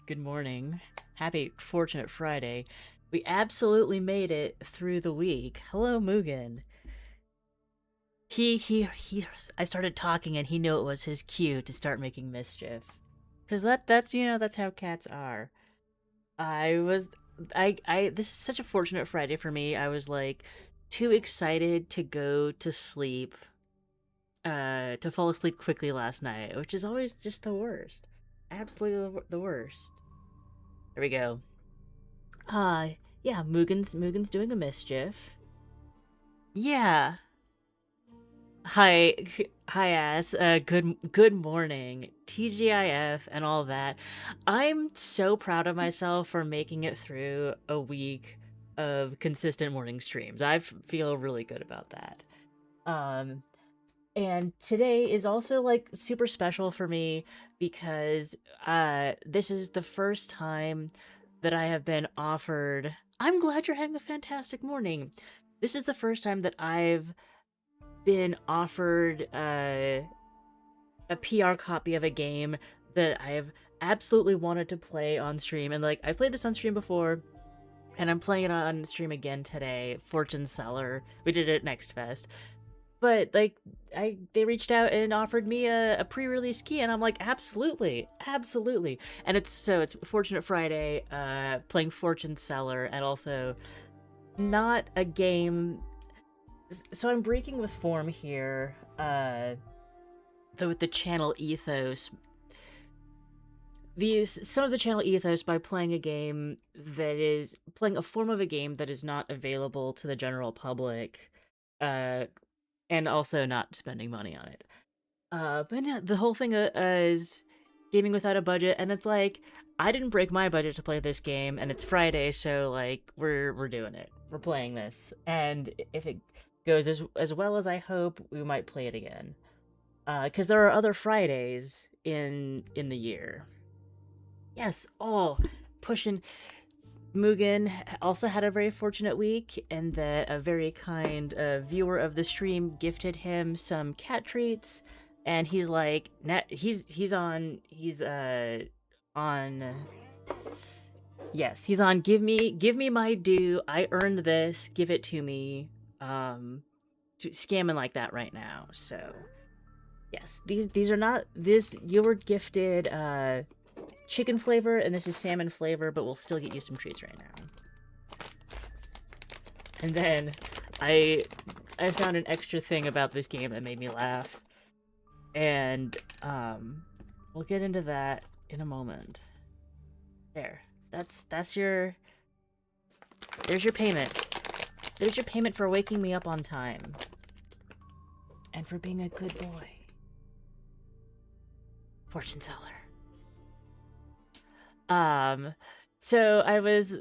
Good morning. Happy Fortunate Friday. We absolutely made it through the week. Hello, Mugen. He I started talking and he knew it was his cue to start making mischief. Cuz that's how cats are. I was I this is such a fortunate Friday for me. I was like too excited to go to sleep to fall asleep quickly last night, which is always just the worst. Absolutely the worst. There we go. Uh, yeah, Mugen's doing a mischief. Yeah. Hi, hi, ass. Good morning. TGIF and all that. I'm so proud of myself for making it through a week of consistent morning streams. I feel really good about that. Um, and today is also like super special for me because this is the first time that I have been offered. I'm glad you're having a fantastic morning. This is the first time that I've been offered a PR copy of a game that I've absolutely wanted to play on stream. And like, I played this on stream before, and I'm playing it on stream again today. Fortune Cellar. We did it at NextFest. But like, they reached out and offered me a pre-release key, and I'm like, absolutely, absolutely. And it's Fortunate Friday, playing Fortune Cellar, and also not a game. So I'm breaking with form here. With the channel ethos, some of the channel ethos by playing a form of a game that is not available to the general public, uh, and also not spending money on it. But yeah, the whole thing is gaming without a budget, and it's like I didn't break my budget to play this game, and it's Friday, so like we're doing it. We're playing this, and if it goes as well as I hope, we might play it again. Because there are other Fridays in the year. Yes, pushing. Mugen also had a very fortunate week in that a very kind viewer of the stream gifted him some cat treats, and he's like, he's on. Yes, he's on. Give me my due. I earned this. Give it to me. Scamming like that right now. So yes, these are not this. You were gifted chicken flavor, and this is salmon flavor, but we'll still get you some treats right now. And then I found an extra thing about this game that made me laugh, and we'll get into that in a moment. There, that's your there's your payment. There's your payment for waking me up on time and for being a good boy. Fortune teller. So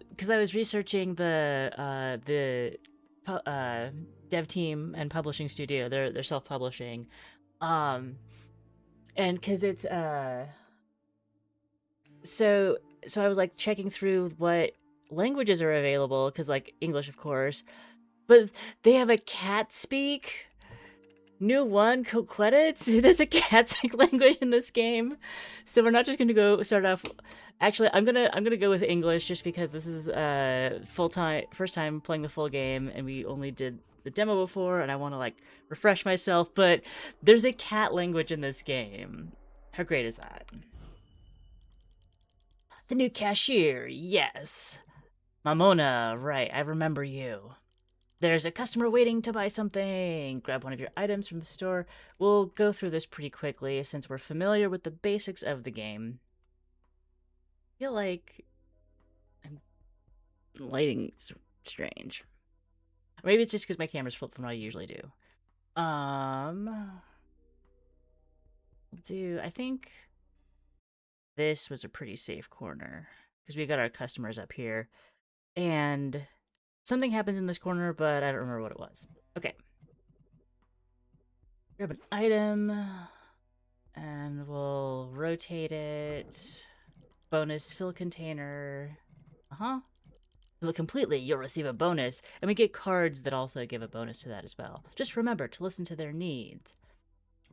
because I was researching the dev team and publishing studio. They're self-publishing, and because it's so I was like checking through what languages are available, because like English, of course, but they have a cat speak. New one, credits. There's a cat speak language in this game, so we're not just gonna go start off. Actually, I'm gonna go with English just because this is first time playing the full game, and we only did the demo before, and I want to like refresh myself. But there's a cat language in this game. How great is that? The new cashier, yes. Mamona, right? I remember you. There's a customer waiting to buy something. Grab one of your items from the store. We'll go through this pretty quickly since we're familiar with the basics of the game. I feel like lighting's strange. Or maybe it's just because my camera's flipped from what I usually do. I think this was a pretty safe corner because we got our customers up here. And something happens in this corner, but I don't remember what it was. Okay. Grab an item, and we'll rotate it. Bonus fill container. Fill it completely, you'll receive a bonus. And we get cards that also give a bonus to that as well. Just remember to listen to their needs.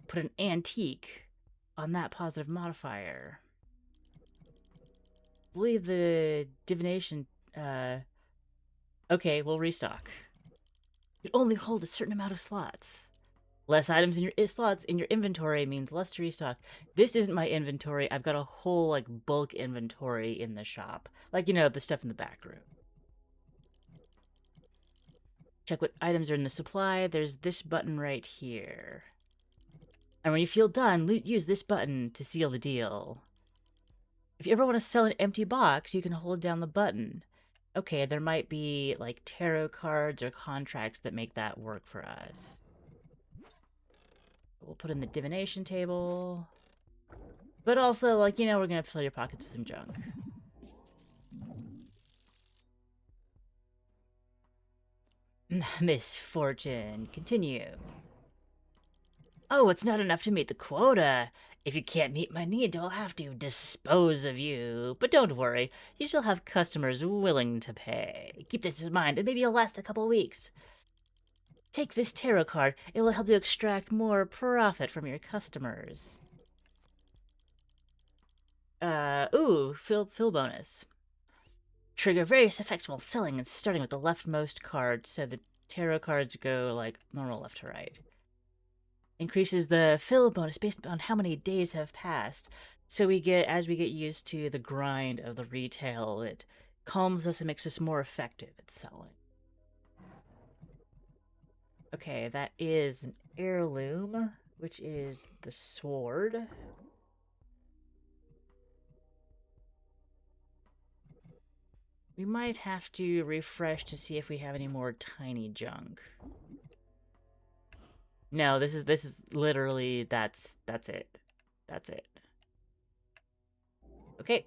Put an antique on that positive modifier. believe the divination... Okay, we'll restock. You only hold a certain amount of slots. Less items in your slots in your inventory means less to restock. This isn't my inventory. I've got a whole, like, bulk inventory in the shop. Like, you know, the stuff in the back room. Check what items are in the supply. There's this button right here. And when you feel done, use this button to seal the deal. If you ever want to sell an empty box, you can hold down the button. Okay, there might be, like, tarot cards or contracts that make that work for us. We'll put in the divination table. But also, like, you know, we're gonna fill your pockets with some junk. Misfortune. Continue. Oh, it's not enough to meet the quota. If you can't meet my need, I'll have to dispose of you. But don't worry, you still have customers willing to pay. Keep this in mind, and maybe it'll last a couple weeks. Take this tarot card. It will help you extract more profit from your customers. Fill bonus. Trigger various effects while selling and starting with the leftmost card, so the tarot cards go, like, normal left to right. Increases the fill bonus based on how many days have passed. So as we get used to the grind of the retail, it calms us and makes us more effective at selling. Okay, that is an heirloom, which is the sword. We might have to refresh to see if we have any more tiny junk. No, this is literally that's it. That's it. Okay.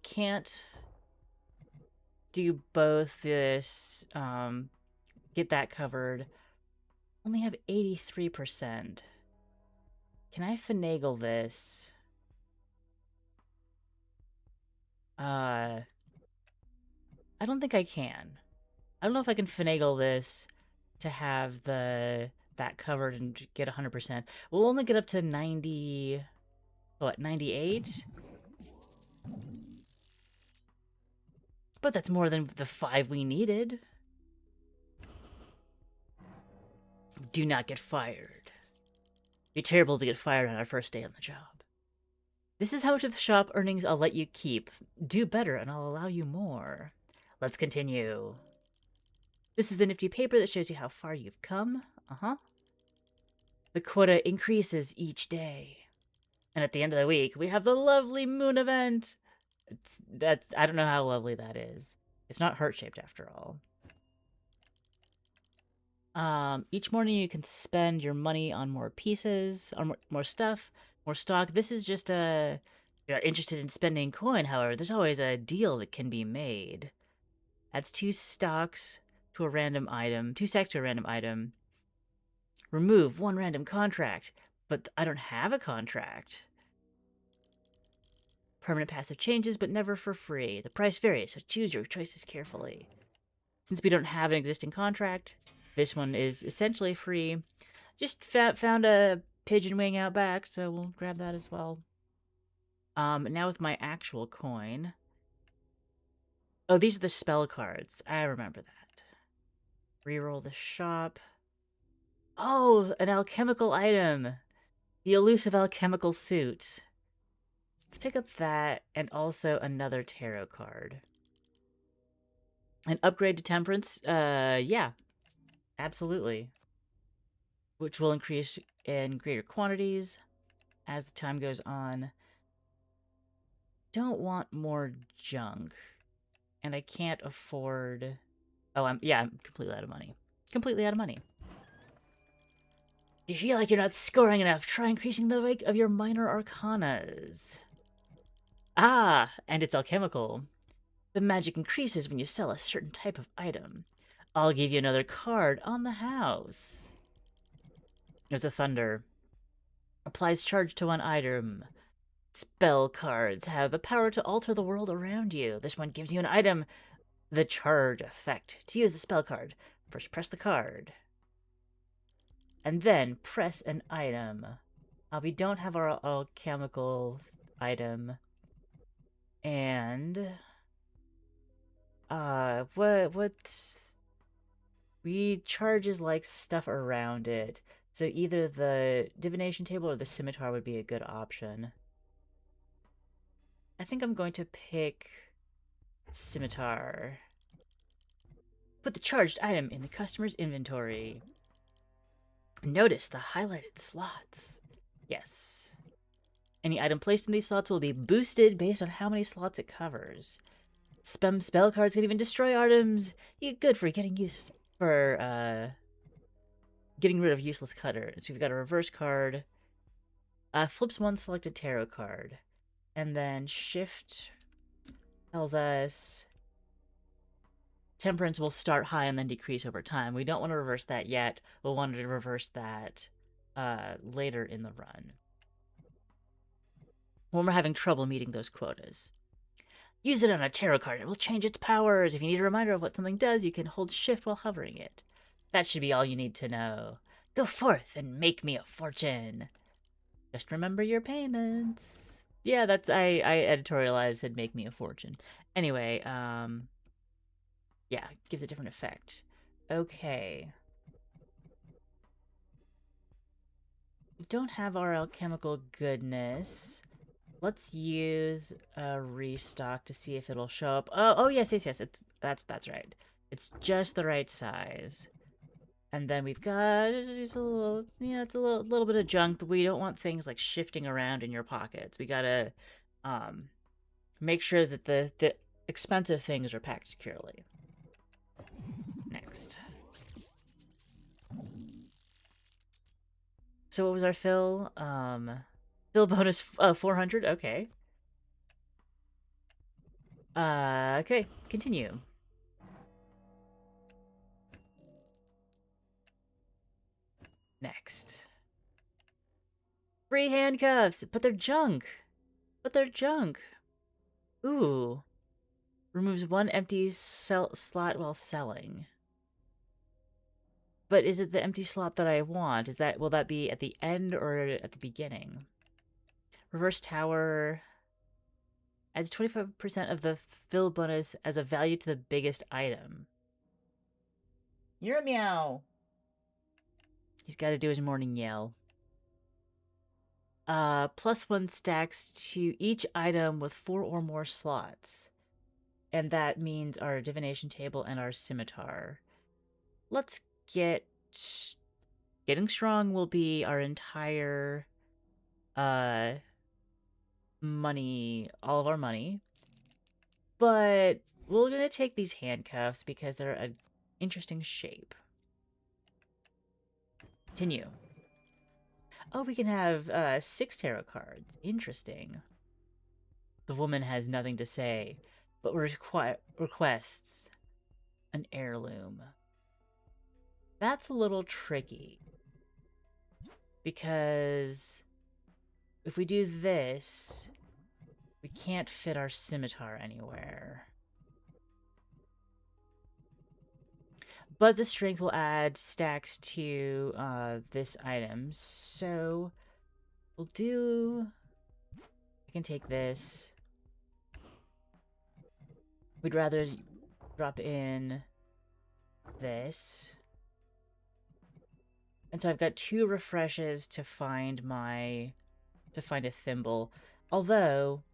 Can't do both this, get that covered. Only have 83%. Can I finagle this? I don't think I can. I don't know if I can finagle this to have that covered and get 100%. We'll only get up to 90... What, 98? But that's more than the 5 we needed. Do not get fired. It'd be terrible to get fired on our first day on the job. This is how much of the shop earnings I'll let you keep. Do better and I'll allow you more. Let's continue. This is a nifty paper that shows you how far you've come. The quota increases each day. And at the end of the week, we have the lovely moon event. I don't know how lovely that is. It's not heart-shaped after all. Each morning you can spend your money on more pieces, on more stuff, more stock. This is just if you're interested in spending coin, however, there's always a deal that can be made. Adds 2 stocks to a random item, 2 stacks to a random item. Remove 1 random contract, but I don't have a contract. Permanent passive changes, but never for free. The price varies, so choose your choices carefully. Since we don't have an existing contract, this one is essentially free. Just found a pigeon wing out back, so we'll grab that as well. Now with my actual coin. Oh, these are the spell cards. I remember that. Reroll the shop. Oh, an alchemical item. The elusive alchemical suit. Let's pick up that, and also another tarot card. An upgrade to temperance? Yeah. Absolutely. Which will increase in greater quantities as the time goes on. Don't want more junk. And I can't afford... Oh, I'm completely out of money. Completely out of money. If you feel like you're not scoring enough, try increasing the rank of your minor arcanas. Ah, and it's alchemical. The magic increases when you sell a certain type of item. I'll give you another card on the house. There's a thunder. Applies charge to 1 item. Spell cards have the power to alter the world around you. This one gives you an item. The charge effect. To use the spell card, first press the card. And then press an item. We don't have our alchemical item. And what's we charges like stuff around it. So either the divination table or the scimitar would be a good option. I think I'm going to pick scimitar. Put the charged item in the customer's inventory. Notice the highlighted slots. Yes. Any item placed in these slots will be boosted based on how many slots it covers. Spell cards can even destroy items. You're good for getting getting rid of useless cutters. So we've got a reverse card. Flips one selected tarot card. And then shift tells us temperance will start high and then decrease over time. We don't want to reverse that yet. We'll want to reverse that later in the run, when we're having trouble meeting those quotas. Use it on a tarot card. It will change its powers. If you need a reminder of what something does, you can hold shift while hovering it. That should be all you need to know. Go forth and make me a fortune. Just remember your payments. Yeah, that's I editorialized said make me a fortune. Anyway, yeah, gives a different effect. Okay. We don't have our alchemical goodness. Let's use a restock to see if it'll show up. Oh yes. That's right. It's just the right size. And then we've got it's a little, it's a little bit of junk, but we don't want things like shifting around in your pockets. We gotta make sure that the expensive things are packed securely. Next. So what was our fill? Fill bonus 400. Okay. Okay. Continue. Next. Free handcuffs, but they're junk. Ooh. Removes one empty slot while selling. But is it the empty slot that I want? Will that be at the end or at the beginning? Reverse tower adds 25% of the fill bonus as a value to the biggest item. You're a meow. He's got to do his morning yell. +1 stacks to each item with 4 or more slots. And that means our divination table and our scimitar. Let's get... Getting strong will be our entire money, all of our money. But we're gonna take these handcuffs because they're an interesting shape. Continue. Oh, we can have 6 tarot cards. Interesting. The woman has nothing to say, but requests an heirloom. That's a little tricky. Because if we do this, we can't fit our scimitar anywhere. But the strength will add stacks to this item. So we'll do... I can take this. We'd rather drop in this. And so I've got 2 refreshes to find a thimble. Although,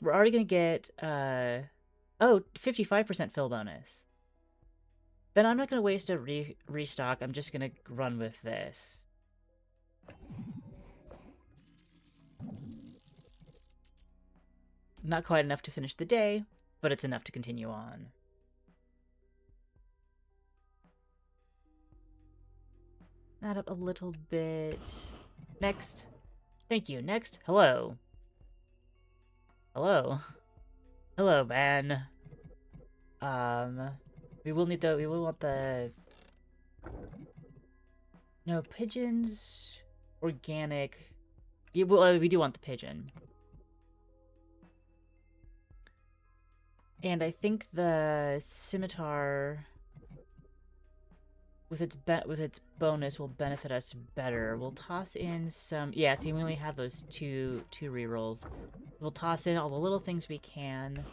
we're already going to get, 55% fill bonus. Then I'm not going to waste a restock. I'm just going to run with this. Not quite enough to finish the day, but it's enough to continue on. That up a little bit. Next. Thank you. Next. Hello. Hello. Hello, man. We will want the... No, pigeons... Organic... Yeah, well, we do want the pigeon. And I think the scimitar with its bonus will benefit us better. We'll toss in some. Yeah, see, we only have those two rerolls. We'll toss in all the little things we can,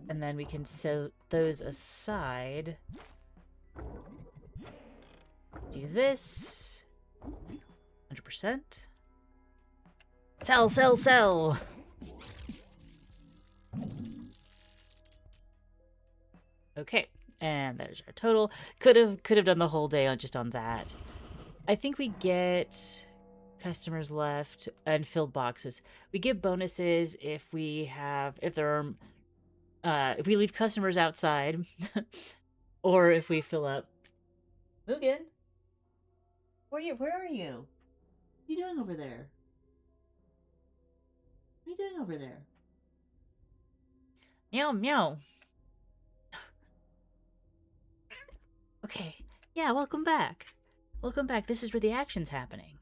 and then we can set those aside. Do this. 100%. Sell, sell, sell! Okay, and there's our total. Could have done the whole day on just on that. I think we get customers left and filled boxes. We get bonuses if we leave customers outside, or if we fill up. Mugen, where are you? What are you doing over there? What are you doing over there? Meow meow. Okay. Yeah, welcome back. Welcome back. This is where the action's happening.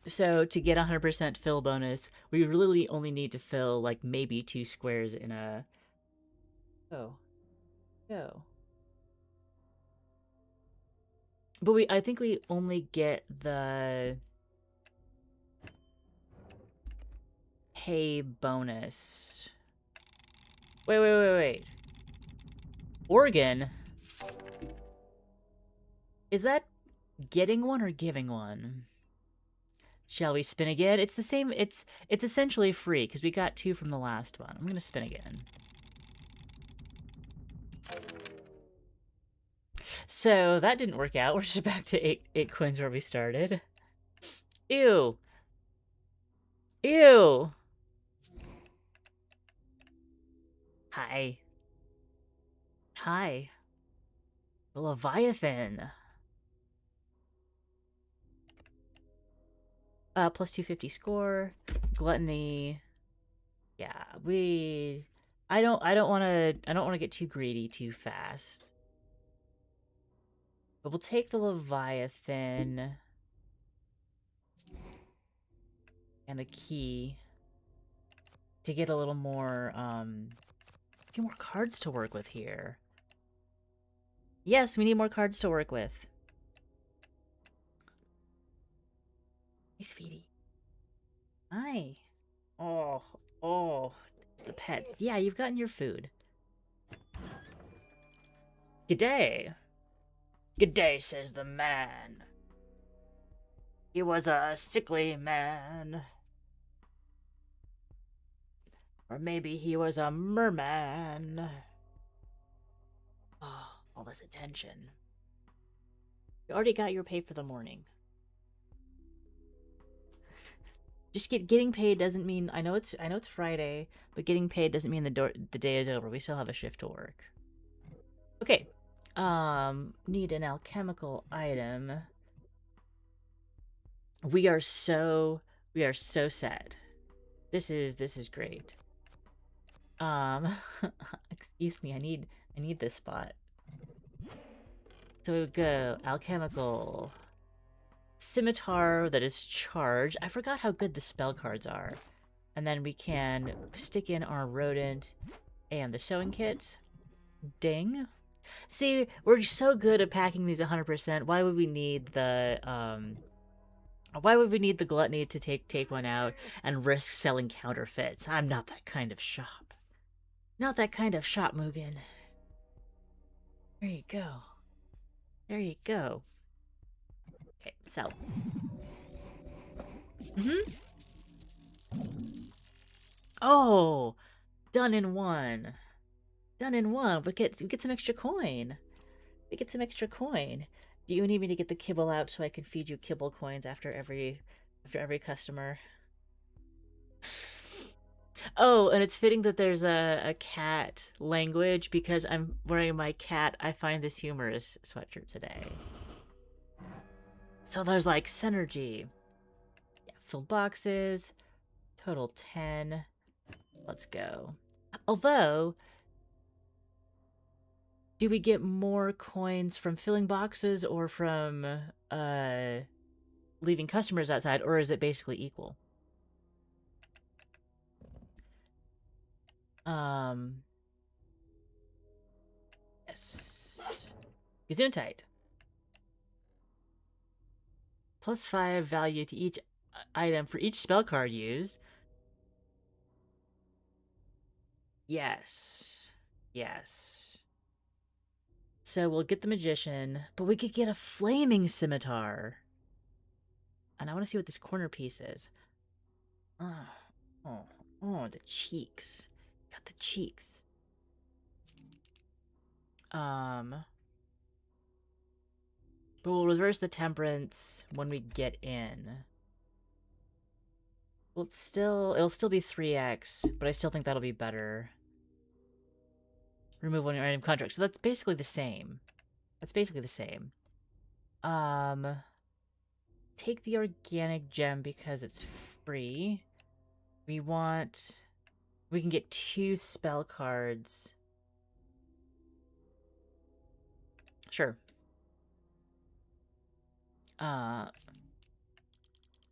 So to get 100% fill bonus, we really only need to fill like maybe 2 squares in a... Oh. Go. But I think we only get the pay bonus. Wait. Organ? Is that getting one or giving one? Shall we spin again? It's the same. It's essentially free because we got 2 from the last one. I'm gonna spin again. So that didn't work out. We're just back to 8 coins where we started. Ew. Ew. Hi. Hi. The Leviathan. Plus 250 score. Gluttony. Yeah, I don't wanna get too greedy too fast. But we'll take the Leviathan and the key to get a little more, a few more cards to work with here. Yes, we need more cards to work with. Hey, sweetie. Hi. Oh, the pets. Yeah, you've gotten your food. G'day. G'day, says the man. He was a sickly man. Or maybe he was a merman. Oh, all this attention. You already got your pay for the morning. Just getting paid doesn't mean... I know it's Friday, but getting paid doesn't mean the day is over. We still have a shift to work. Okay. Need an alchemical item. We are so set. This is great. Excuse me, I need this spot. So we would go alchemical scimitar that is charged. I forgot how good the spell cards are. And then we can stick in our rodent and the sewing kit. Ding. See, we're so good at packing these 100%. Why would we need the gluttony to take one out and risk selling counterfeits? I'm not that kind of shop. Not that kind of shop, Mugen. There you go. There you go. Okay, sell. Oh, done in one. Done in one. We get some extra coin. We get some extra coin. Do you need me to get the kibble out so I can feed you kibble coins after every customer? Oh, and it's fitting that there's a cat language because I'm wearing my cat I find this humorous sweatshirt today. So there's like synergy. Yeah, filled boxes. Total 10. Let's go. Although, do we get more coins from filling boxes or from leaving customers outside, or is it basically equal? Gesundheit. +5 value to each item for each spell card used. Yes. Yes. So we'll get the magician, but we could get a flaming scimitar. And I want to see what this corner piece is. Oh, oh, oh, the cheeks. Got the cheeks. But we'll reverse the temperance when we get in. Well, it'll still be 3x, but I still think that'll be better. Remove one item contract. So that's basically the same. That's basically the same. Take the organic gem because it's free. We can get 2 spell cards. Sure.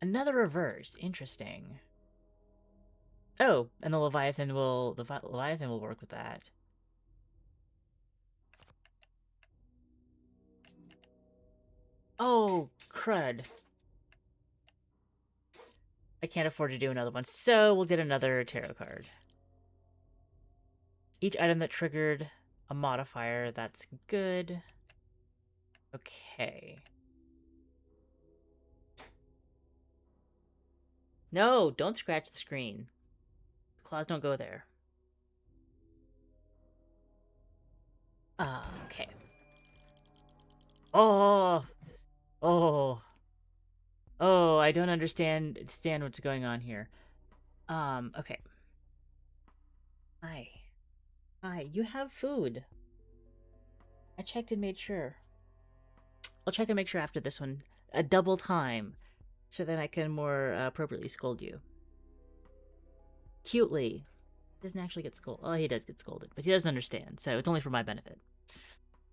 Another reverse. Interesting. Oh, and the Leviathan will work with that. Oh, crud. I can't afford to do another one, so we'll get another tarot card. Each item that triggered a modifier, that's good. Okay. No, don't scratch the screen. The claws don't go there. Okay. Oh! Oh! Oh, I don't understand what's going on here. Okay. Hi. Hi, you have food. I checked and made sure. I'll check and make sure after this one. A double time. So then I can more appropriately scold you. Cutely. He doesn't actually get scolded. Well, he does get scolded, but he doesn't understand, so it's only for my benefit.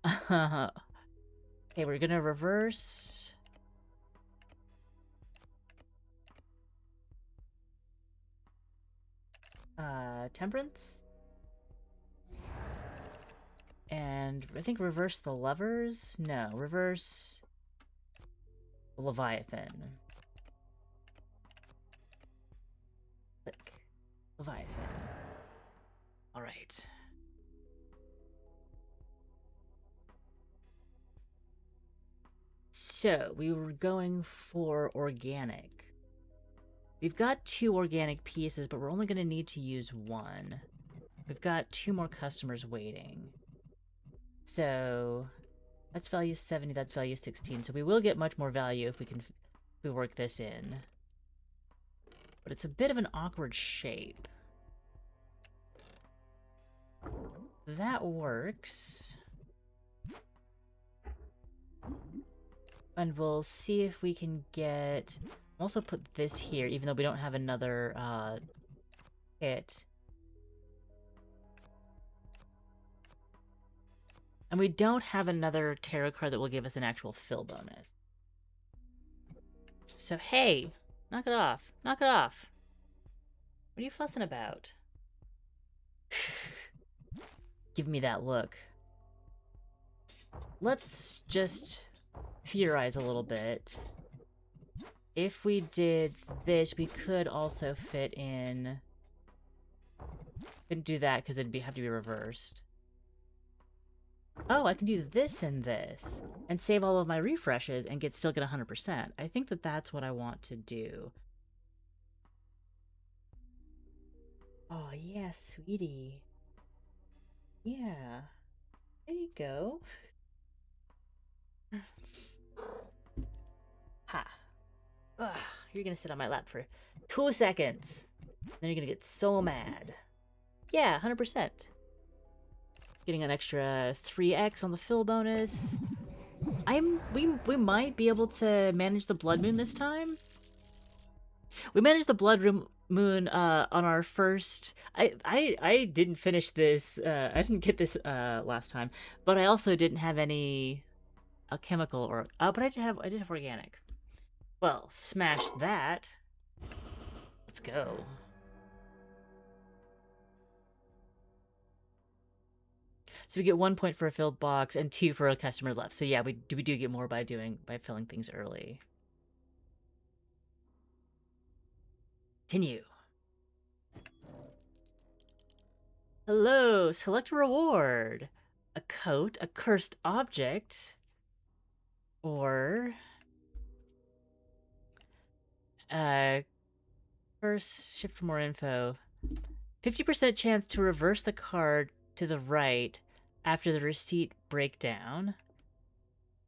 Okay, we're gonna reverse. Temperance? And I think reverse the lovers? No, reverse the Leviathan. Click. Leviathan. Alright. So, we were going for organic. We've got 2 organic pieces, but we're only going to need to use 1. We've got 2 more customers waiting. So, that's value 70, that's value 16. So we will get much more value if we work this in. But it's a bit of an awkward shape. That works. And we'll see if we can get... also put this here, even though we don't have another hit. And we don't have another tarot card that will give us an actual fill bonus. So hey, knock it off. Knock it off. What are you fussing about? Give me that look. Let's just theorize a little bit. If we did this, we could also fit in... couldn't do that because it'd have to be reversed. Oh, I can do this and this, and save all of my refreshes and still get 100%. I think that that's what I want to do. Oh, yeah, sweetie. Yeah. There you go. Ha. Ugh, you're gonna sit on my lap for 2 seconds. Then you're gonna get so mad. Yeah, 100%. Getting an extra 3x on the fill bonus. We might be able to manage the blood moon this time. We managed the blood moon on our first. I didn't finish this. I didn't get this last time, but I also didn't have any alchemical or. But I did have organic. Well, smash that. Let's go. So we get 1 point for a filled box and 2 for a customer left. So yeah, we do get more by filling things early. Continue. Hello, select a reward. A coat, a cursed object, or first shift for more info. 50% chance to reverse the card to the right after the receipt breakdown.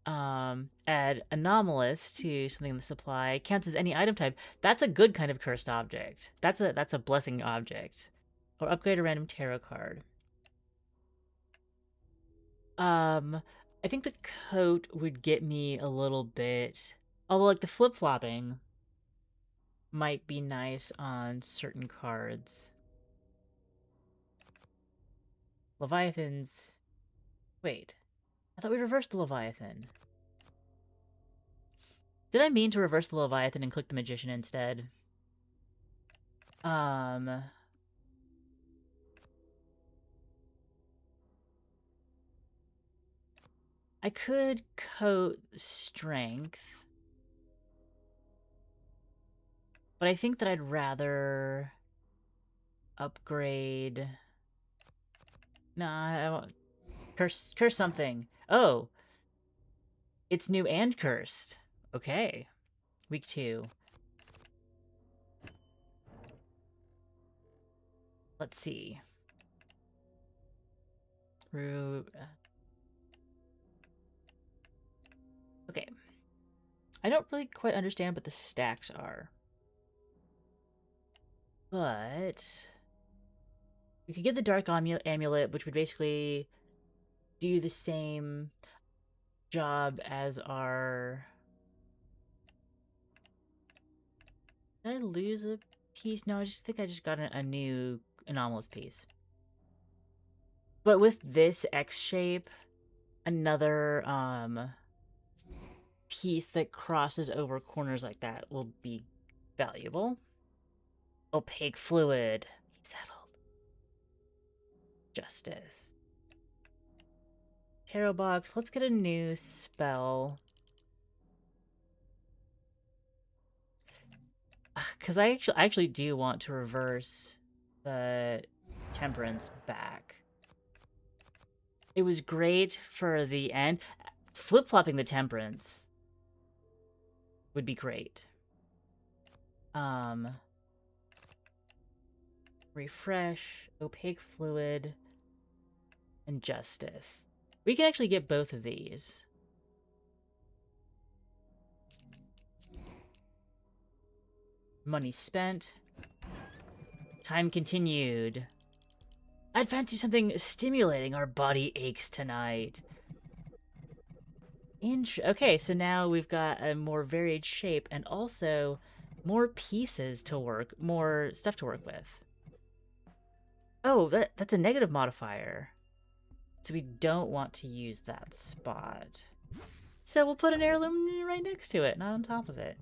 Add anomalous to something in the supply. Counts as any item type. That's a good kind of cursed object. That's a blessing object. Or upgrade a random tarot card. I think the coat would get me a little bit. Although, like, the flip-flopping might be nice on certain cards. Leviathans. Wait. I thought we reversed the Leviathan. Did I mean to reverse the Leviathan and click the Magician instead? I could coat Strength. But I think that I'd rather upgrade... Nah, I won't. Curse something. Oh! It's new and cursed. Okay. Week 2. Let's see. Okay. I don't really quite understand what the stacks are. But we could get the Dark Amulet, which would basically do the same job as our... Did I lose a piece? No, I just think I just got a new anomalous piece. But with this X shape, another piece that crosses over corners like that will be valuable. Opaque fluid. Settled. Justice. Tarot box. Let's get a new spell. Because I actually do want to reverse the Temperance back. It was great for the end. Flip-flopping the Temperance would be great. Refresh, opaque fluid, and justice. We can actually get both of these. Money spent. Time continued. I'd fancy something stimulating. Our body aches tonight. Okay, so now we've got a more varied shape and also more pieces to work, more stuff to work with. Oh, that's a negative modifier. So we don't want to use that spot. So we'll put an heirloom right next to it, not on top of it.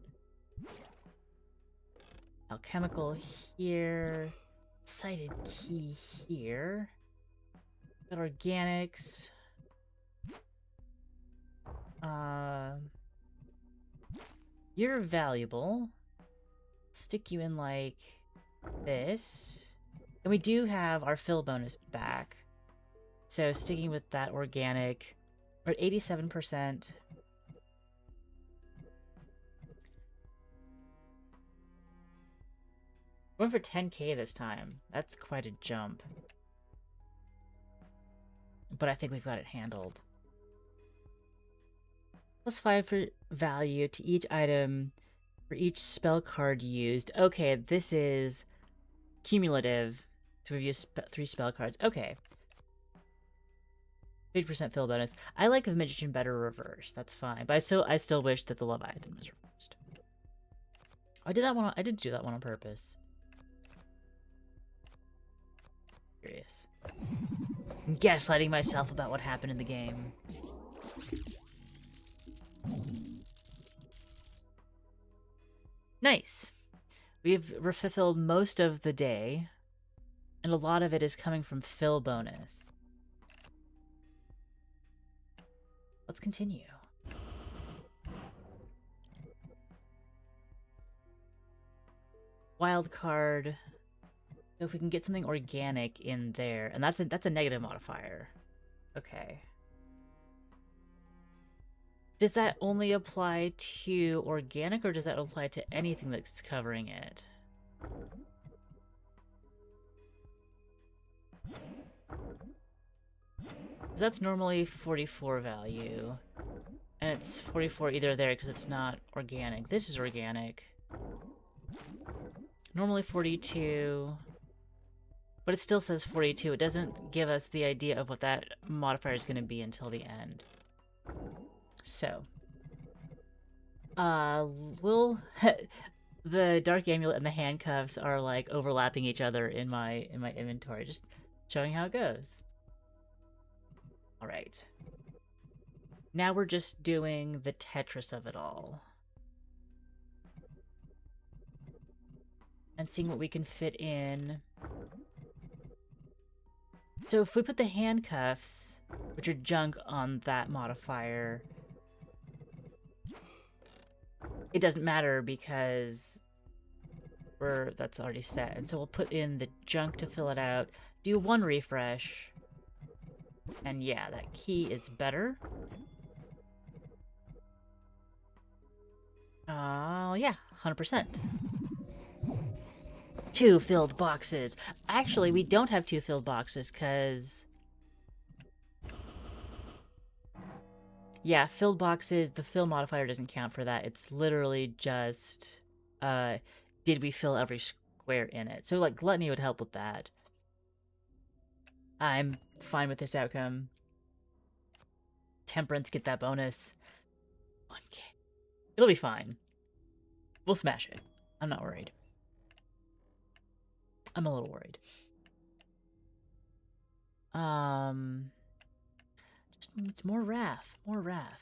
Alchemical here. Cited key here. Got organics. You're valuable. Stick you in like this. And we do have our fill bonus back. So sticking with that organic, we're at 87%. Going for 10k this time. That's quite a jump. But I think we've got it handled. +5 for value to each item for each spell card used. Okay, this is cumulative. So we've used 3 spell cards. Okay. 50% fill bonus. I like the Magician better reverse. That's fine. But I still wish that the Leviathan was reversed. I did do that one on purpose. Curious. I'm gaslighting myself about what happened in the game. Nice. We've fulfilled most of the day, and a lot of it is coming from fill bonus. let's continue. Wild card. So if we can get something organic in there, and that's a negative modifier. Okay. Does that only apply to organic, or does that apply to anything that's covering it? That's normally 44 value. And it's 44 either there because it's not organic. This is organic. Normally 42. But it still says 42. It doesn't give us the idea of what that modifier is going to be until the end. So. We'll... the Dark Amulet and the handcuffs are like overlapping each other in my inventory. Just showing how it goes. Alright. Now we're just doing the Tetris of it all. And seeing what we can fit in. So if we put the handcuffs, which are junk, on that modifier, it doesn't matter because that's already set. And so we'll put in the junk to fill it out, do one refresh, and yeah, that key is better. Yeah, 100%. 2 filled boxes. Actually, we don't have 2 filled boxes, because... yeah, filled boxes, the fill modifier doesn't count for that. It's literally just, did we fill every square in it? So, like, gluttony would help with that. I'm fine with this outcome. Temperance, get that bonus. 1K. It'll be fine. We'll smash it. I'm not worried. I'm a little worried. It's more wrath. More wrath.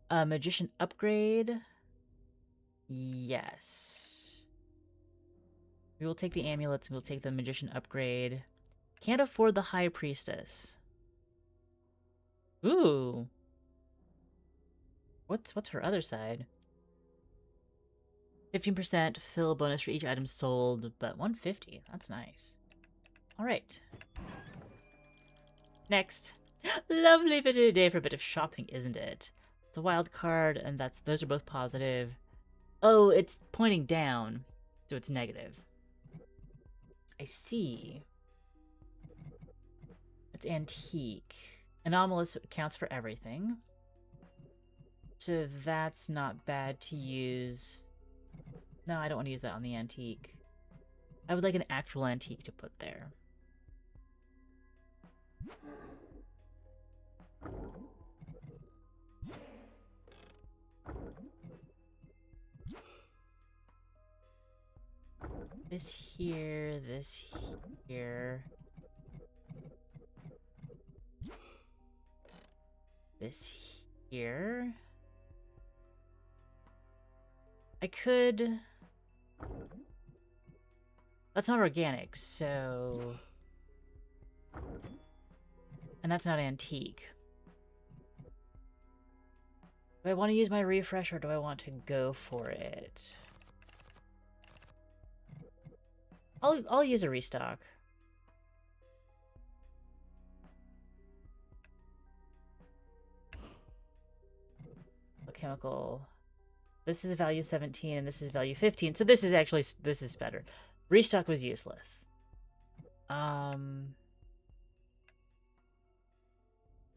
Magician upgrade. Yes. We will take the amulets. We'll take the magician upgrade. Can't afford the high priestess. Ooh. What's her other side? 15% fill bonus for each item sold, but 150. That's nice. All right. Next. Lovely bit of a day for a bit of shopping, isn't it? It's a wild card, and those are both positive. Oh, it's pointing down, so it's negative. I see. It's antique. Anomalous counts for everything. So that's not bad to use. No, I don't want to use that on the antique. I would like an actual antique to put there. This here, this here. This here. I could... That's not organic, so... And that's not antique. Do I want to use my refresh, or do I want to go for it? I'll use a restock. A chemical. This is value 17 and this is value 15. So this is better. Restock was useless.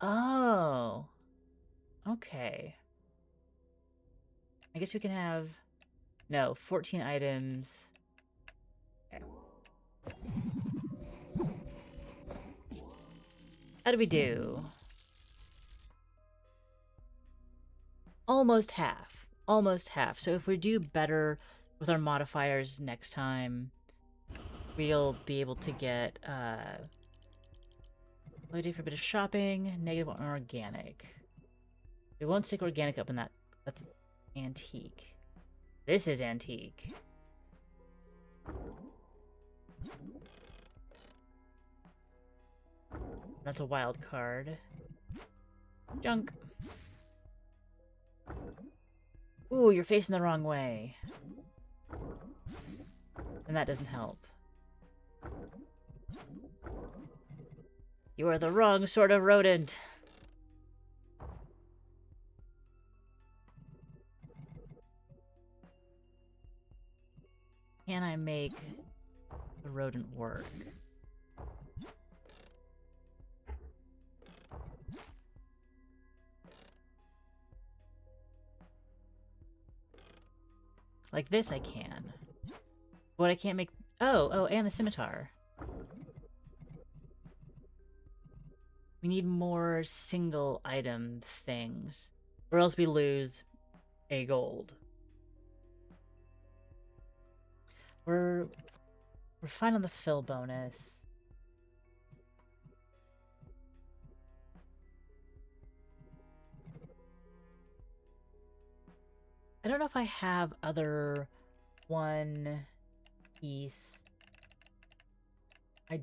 Oh. Okay. I guess we can have... No, 14 items. Okay. How do we do? Almost half. Almost half. So if we do better with our modifiers next time, we'll be able to get waiting for a bit of shopping, negative on organic. We won't stick organic up in that. That's antique. This is antique. That's a wild card. Junk. Ooh, you're facing the wrong way. And that doesn't help. You are the wrong sort of rodent. Can I make the rodent work? Like this I can. But I can't make... Oh, and the scimitar. We need more single item things. Or else we lose a gold. We're fine on the fill bonus. I don't know if I have other one piece.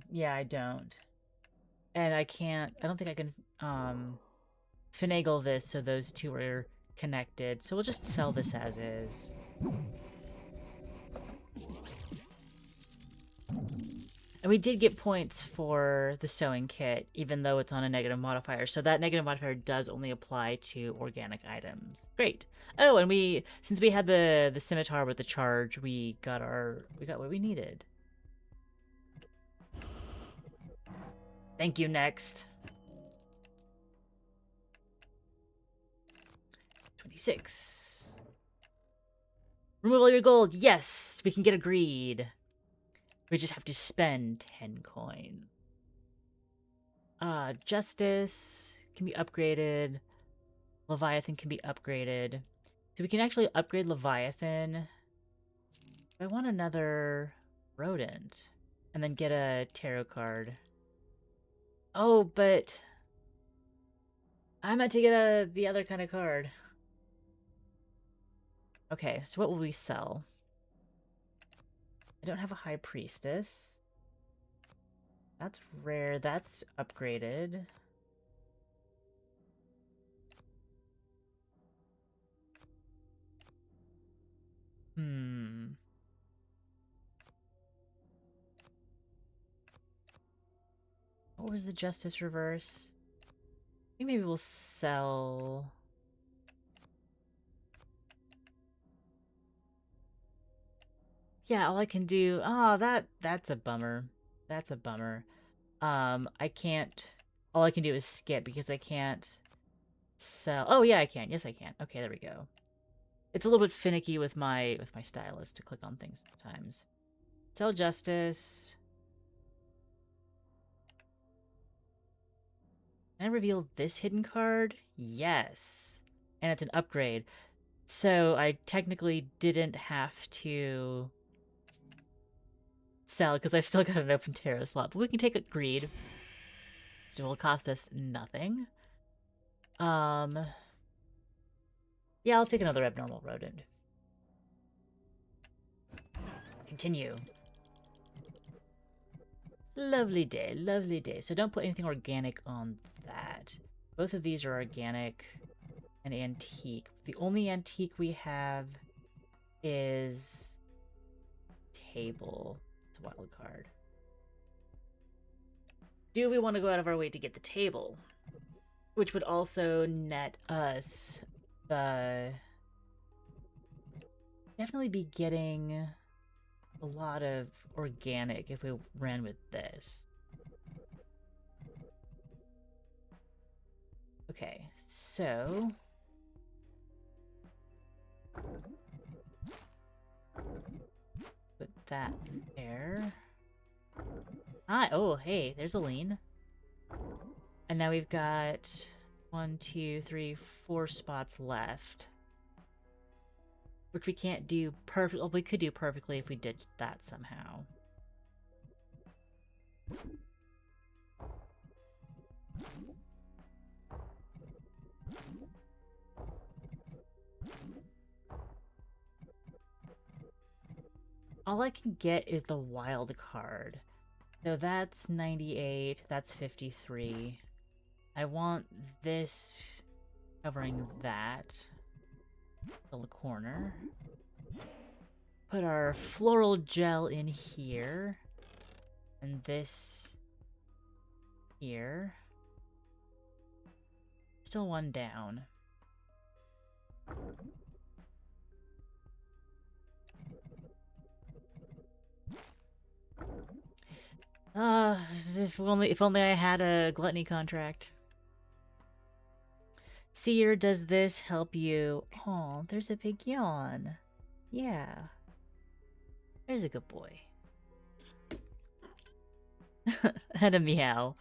Yeah, I don't. And I don't think I can finagle this so those two are connected. So we'll just sell this as is. And we did get points for the sewing kit, even though it's on a negative modifier. So that negative modifier does only apply to organic items. Great. Oh, and since we had the scimitar with the charge, we got what we needed. Thank you, Next. 26. Remove all your gold. Yes, we can get a greed. We just have to spend 10 coin. Justice can be upgraded. Leviathan can be upgraded. So we can actually upgrade Leviathan. I want another rodent. And then get a tarot card. Oh, but... I meant to get the other kind of card. Okay, so what will we sell? I don't have a High Priestess. That's rare. That's upgraded. What was the Justice reverse? I think maybe we'll sell... Yeah, all I can do... Oh, that's a bummer. That's a bummer. I can't... All I can do is skip because I can't sell... Oh, yeah, I can. Yes, I can. Okay, there we go. It's a little bit finicky with my stylus to click on things sometimes. Sell Justice. Can I reveal this hidden card? Yes. And it's an upgrade. So I technically didn't have to sell because I've still got an open tarot slot. But we can take a greed. So it will cost us nothing. Yeah, I'll take another abnormal rodent. Continue. Lovely day, lovely day. So don't put anything organic on that. Both of these are organic and antique. The only antique we have is table. It's a wild card. Do we want to go out of our way to get the table? Which would also net us the... Definitely be getting a lot of organic if we ran with this. Okay, so... Put that there. Oh, hey, there's a lean. And now we've got 1, 2, 3, 4 spots left. Which we can't do perfectly. Well, we could do perfectly if we did that somehow. All I can get is the wild card. So that's 98, that's 53. I want this covering that. Fill the corner. Put our floral gel in here. And this here. Still one down. If only I had a gluttony contract. Seer, does this help you? Oh, there's a big yawn. Yeah. There's a good boy. And a meow.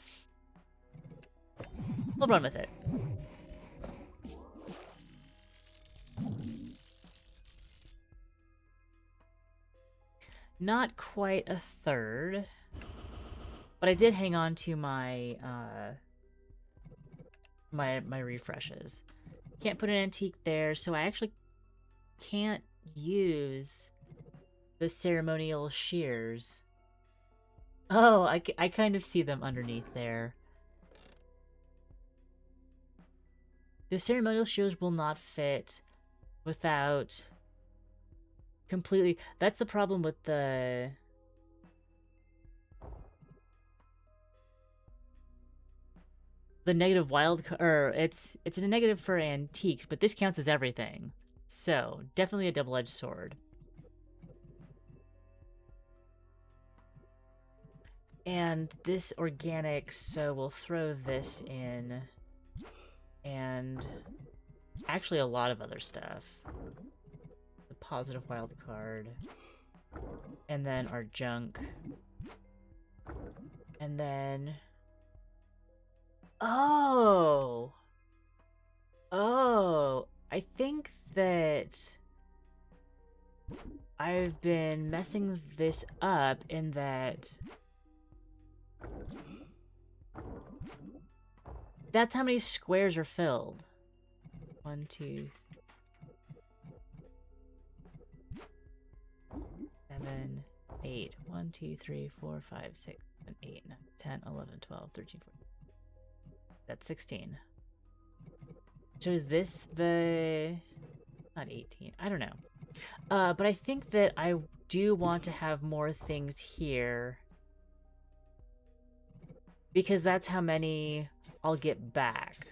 We'll run with it. Not quite a third. But I did hang on to my my refreshes. Can't put an antique there, so I actually can't use the ceremonial shears. Oh, I kind of see them underneath there. The ceremonial shears will not fit without completely... That's the problem with the... The negative wild... Or it's a negative for antiques, but this counts as everything. So, definitely a double-edged sword. And this organic, so we'll throw this in. And actually a lot of other stuff. The positive wild card. And then our junk. And then... Oh! Oh! I think that... I've been messing this up in that... That's how many squares are filled. 1, 2, 7, 8. 1, 2, 3, 4, 5, 6, 7, 8, 9, 10, 11, 12, 13, 14. That's 16. So is this the... Not 18. I don't know. But I think that I do want to have more things here. Because that's how many I'll get back.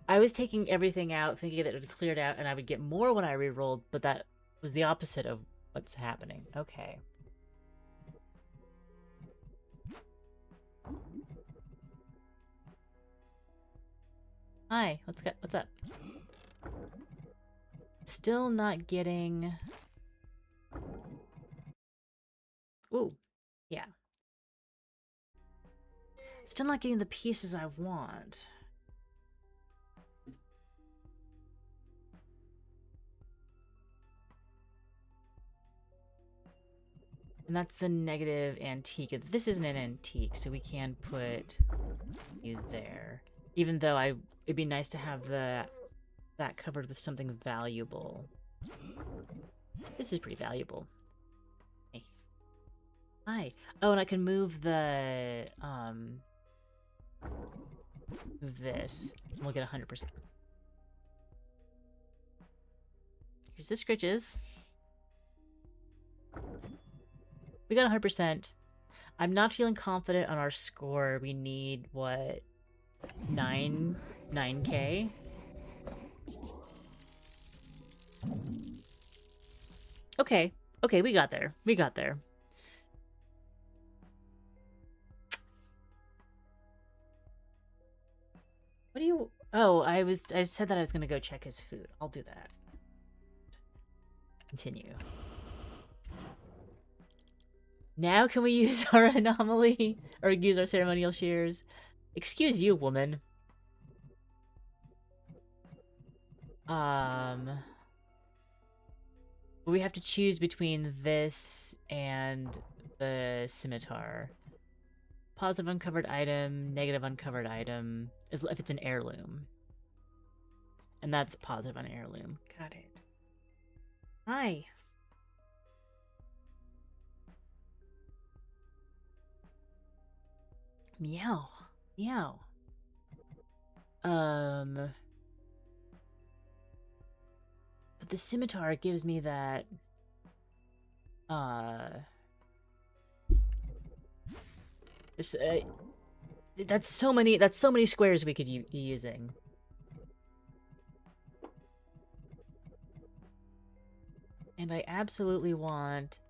I was taking everything out, thinking that it would cleared out, and I would get more when I re-rolled, but that was the opposite of what's happening. Okay. Hi, what's up? Still not getting... Ooh, yeah. Still not getting the pieces I want. And that's the negative antique. This isn't an antique, so we can put you there. Even though it'd be nice to have that covered with something valuable. This is pretty valuable. Hey. Hi. Oh, and I can move the move this. And we'll get 100%. Here's the scritches. We got 100%. I'm not feeling confident on our score. We need, what, 9K? Okay. Okay, we got there. We got there. What do you... Oh, I said that I was going to go check his food. I'll do that. Continue. Now can we use our anomaly? Or use our ceremonial shears? Excuse you, woman. We have to choose between this and the scimitar. Positive uncovered item, negative uncovered item, is if it's an heirloom. And that's positive on heirloom. Got it. Hi. Meow. Meow. But the scimitar gives me that this, that's so many squares we could be using. And I absolutely want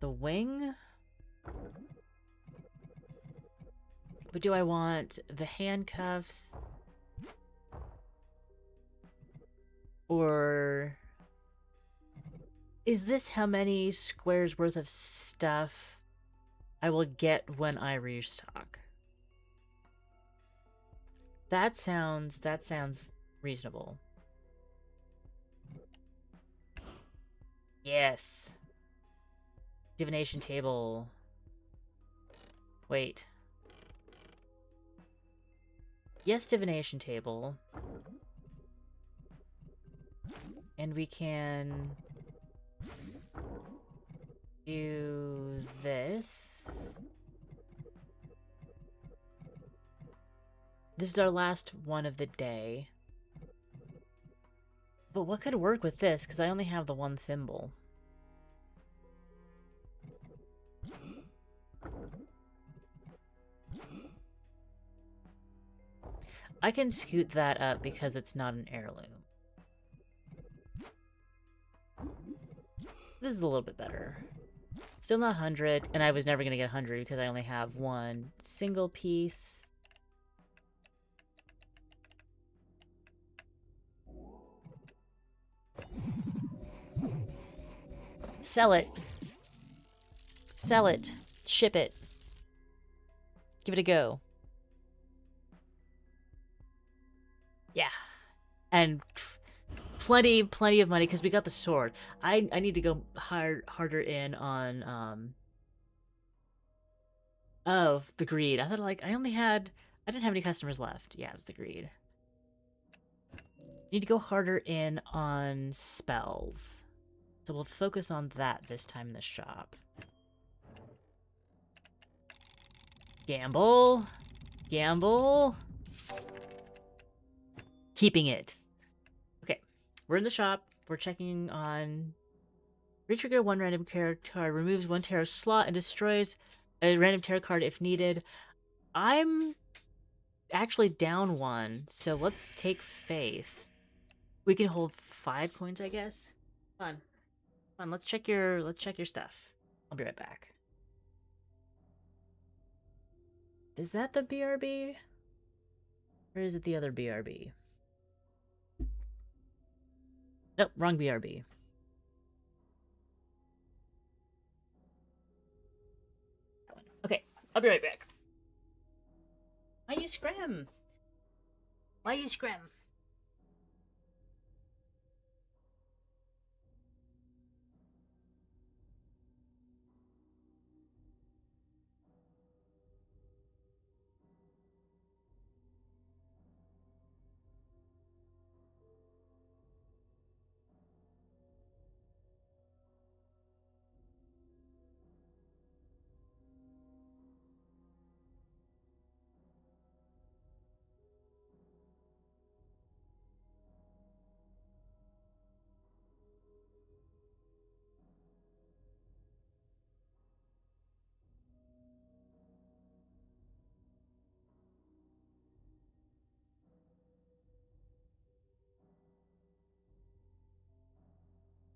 the wing. But do I want the handcuffs? Or is this how many squares worth of stuff I will get when I restock? That sounds reasonable. Yes. Divination table. Wait. Yes, divination table. And we can do this. This is our last one of the day. But what could work with this? Because I only have the one thimble. I can scoot that up because it's not an heirloom. This is a little bit better. Still not 100, and I was never going to get 100 because I only have one single piece. Sell it. Sell it. Ship it. Give it a go. Yeah. And plenty of money because we got the sword. I need to go harder in on oh, the greed. I thought I didn't have any customers left. Yeah, it was the greed. Need to go harder in on spells. So we'll focus on that this time in the shop. Gamble. Gamble. Keeping it. Okay. We're in the shop. We're checking on... Retrigger one random tarot card, removes one tarot slot, and destroys a random tarot card if needed. I'm actually down one, so let's take faith. We can hold 5 coins, I guess. Come on, let's check your stuff. I'll be right back. Is that the BRB? Or is it the other BRB? Nope, wrong BRB. Okay, I'll be right back. Why you scrim? Why you scrim?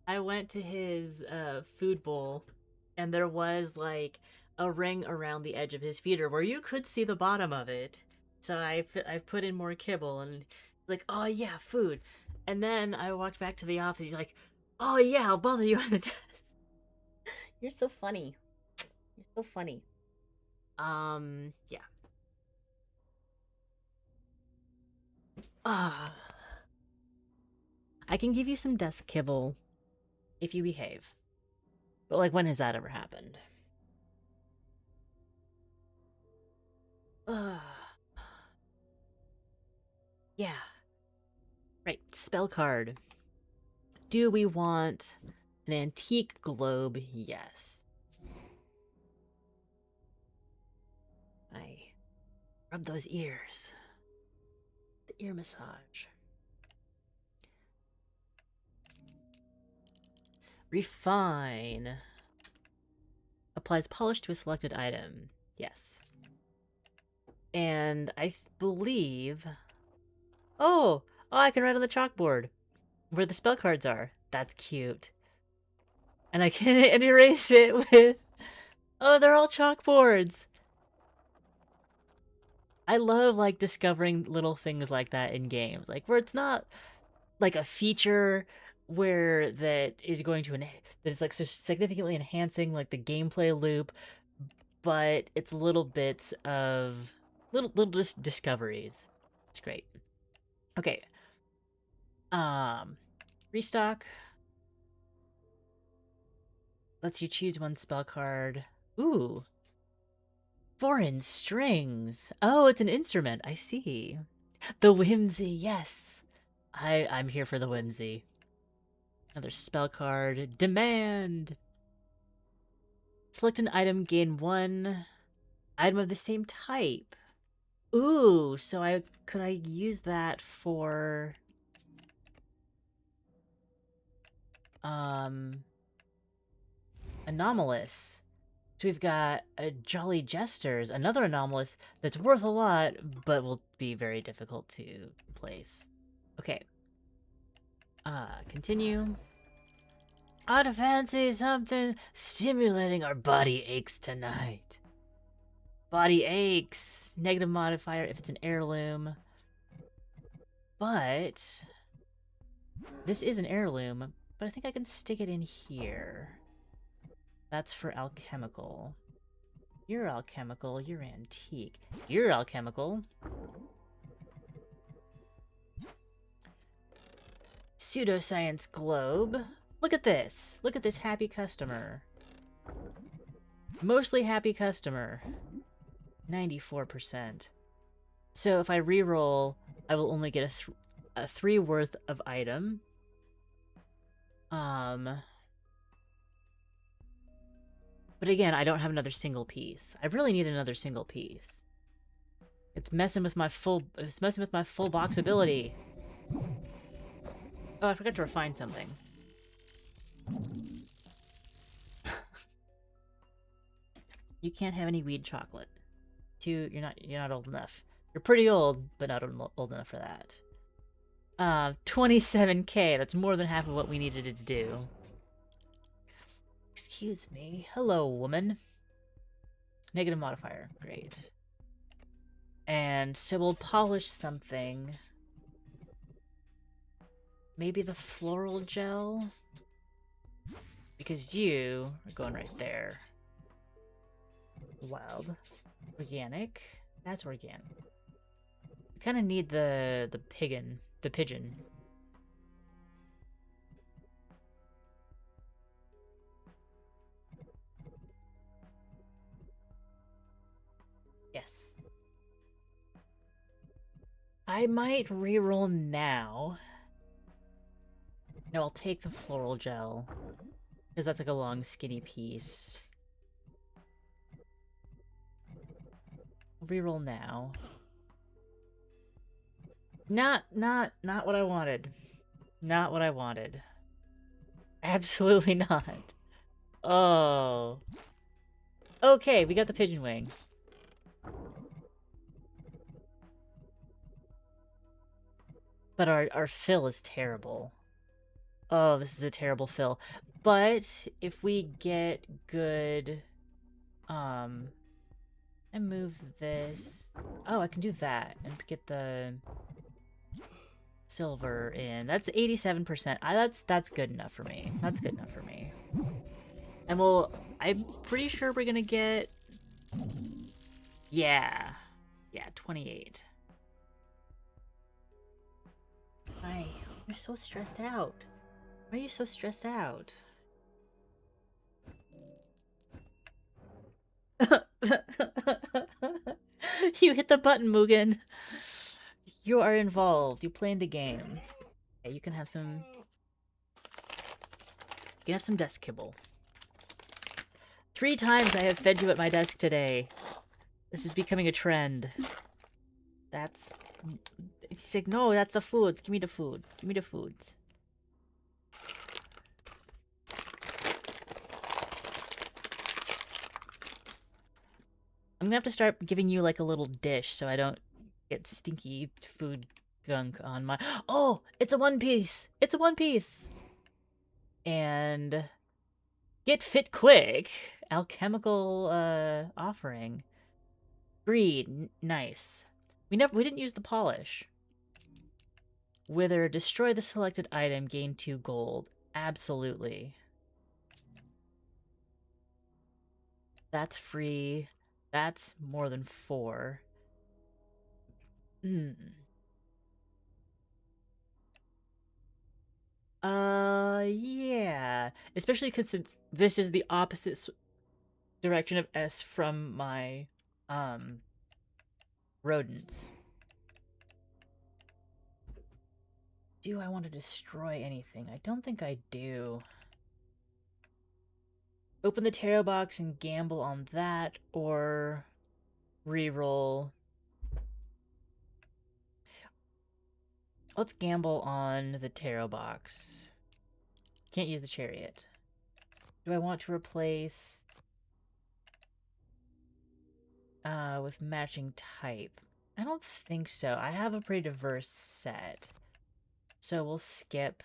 I went to his food bowl, and there was like a ring around the edge of his feeder where you could see the bottom of it. So I've put in more kibble, and like, oh yeah, food. And then I walked back to the office. He's like, oh yeah, I'll bother you on the desk. You're so funny. You're so funny. Yeah. Ah. I can give you some desk kibble if you behave. But like, when has that ever happened? Yeah. Right, spell card. Do we want an antique globe? Yes. Rub those ears. The ear massage. Refine. Applies polish to a selected item. Yes. And I believe... Oh! Oh, I can write on the chalkboard where the spell cards are. That's cute. And I can erase it with... Oh, they're all chalkboards! I love, like, discovering little things like that in games. Like, where it's not, like, a feature where that is going to... that is, like, significantly enhancing, like, the gameplay loop, but it's little bits of... Little just discoveries. It's great. Okay. Restock. Lets you choose one spell card. Ooh. Foreign strings. Oh, it's an instrument. I see. The whimsy, yes. I'm here for the whimsy. Another spell card. Demand. Select an item, gain one item of the same type. Ooh, so could I use that for anomalous. So we've got a Jolly Jesters, another anomalous that's worth a lot, but will be very difficult to place. Okay. Continue. Ought to fancy something stimulating our body aches tonight. Body aches. Negative modifier if it's an heirloom. But this is an heirloom, but I think I can stick it in here. That's for alchemical. You're alchemical, you're antique. You're alchemical. Pseudoscience globe. Look at this. Look at this happy customer. Mostly happy customer. 94%. So if I reroll, I will only get a 3 worth of item. But again, I don't have another single piece. I really need another single piece. It's messing with my full box ability. Oh, I forgot to refine something. You can't have any weed chocolate. You're not old enough. You're pretty old, but not old enough for that. 27k. That's more than half of what we needed it to do. Excuse me. Hello, woman. Negative modifier. Great. And so we'll polish something. Maybe the floral gel? Because you are going right there. Wild. Organic. That's organic. We kind of need the pigeon. Yes. I might reroll now. No, I'll take the floral gel. Because that's like a long, skinny piece. Reroll now. Not what I wanted. Not what I wanted. Absolutely not. Oh. Okay, we got the pigeon wing. But our fill is terrible. Oh, this is a terrible fill. But if we get good... and move this... Oh, I can do that and get the silver in. That's 87%. That's good enough for me. That's good enough for me. And I'm pretty sure we're gonna get... Yeah. Yeah, 28. Why? You're so stressed out. Why are you so stressed out? You hit the button, Mugen. You are involved. You planned a game. Yeah, you can have some... You can have some desk kibble. 3 times I have fed you at my desk today. This is becoming a trend. That's... He's like, no, that's the food. Give me the food. Give me the foods. I'm gonna have to start giving you like a little dish so I don't get stinky food gunk on my... Oh! It's a One Piece! It's a One Piece! And... Get fit quick! Alchemical, offering. Greed. Nice. We didn't use the polish. Wither. Destroy the selected item. Gain 2 gold. Absolutely. That's free. That's more than 4. Hmm. Yeah. Especially because since this is the opposite direction of S from my, rodents. Do I want to destroy anything? I don't think I do. Open the tarot box and gamble on that, or reroll. Let's gamble on the tarot box. Can't use the chariot. Do I want to replace with matching type? I don't think so. I have a pretty diverse set. So we'll skip.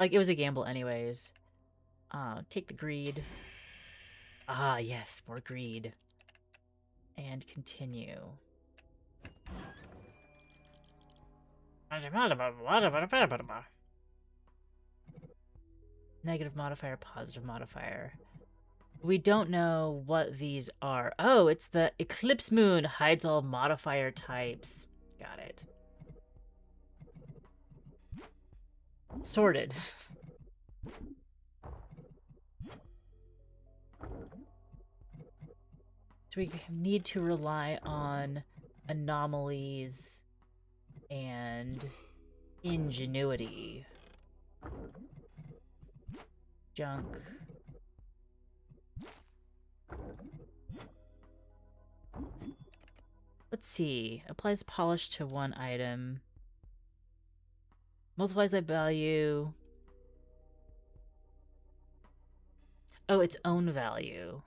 Like, it was a gamble anyways. Take the greed. Ah, yes, more greed. And continue. Negative modifier, positive modifier. We don't know what these are. Oh, it's the Eclipse Moon. Hides all modifier types. Got it. Sorted. So we need to rely on anomalies and ingenuity. Junk. Let's see. Applies polish to one item. Multiplies that value. Oh, its own value.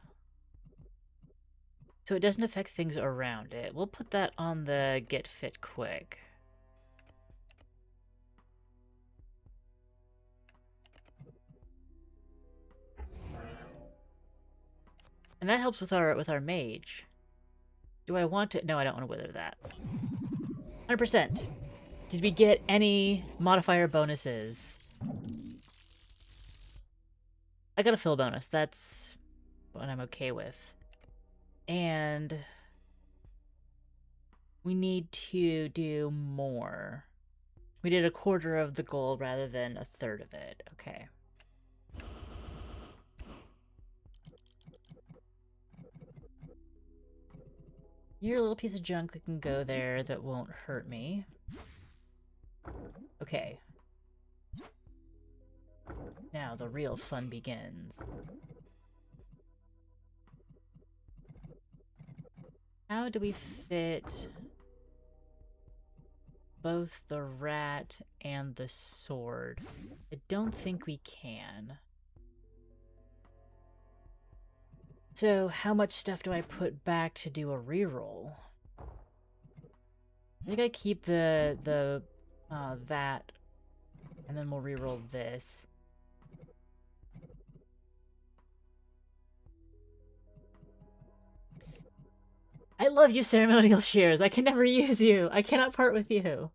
So it doesn't affect things around it. We'll put that on the get fit quick. And that helps with our mage. Do I want to? No, I don't want to wither that. 100%. Did we get any modifier bonuses? I got a fill bonus. That's what I'm okay with. And we need to do more. We did a quarter of the goal rather than a third of it. Okay. You're a little piece of junk that can go there that won't hurt me. Okay. Now the real fun begins. How do we fit both the rat and the sword? I don't think we can. So how much stuff do I put back to do a reroll? I think I keep that, and then we'll reroll this. I love you, ceremonial shears. I can never use you. I cannot part with you.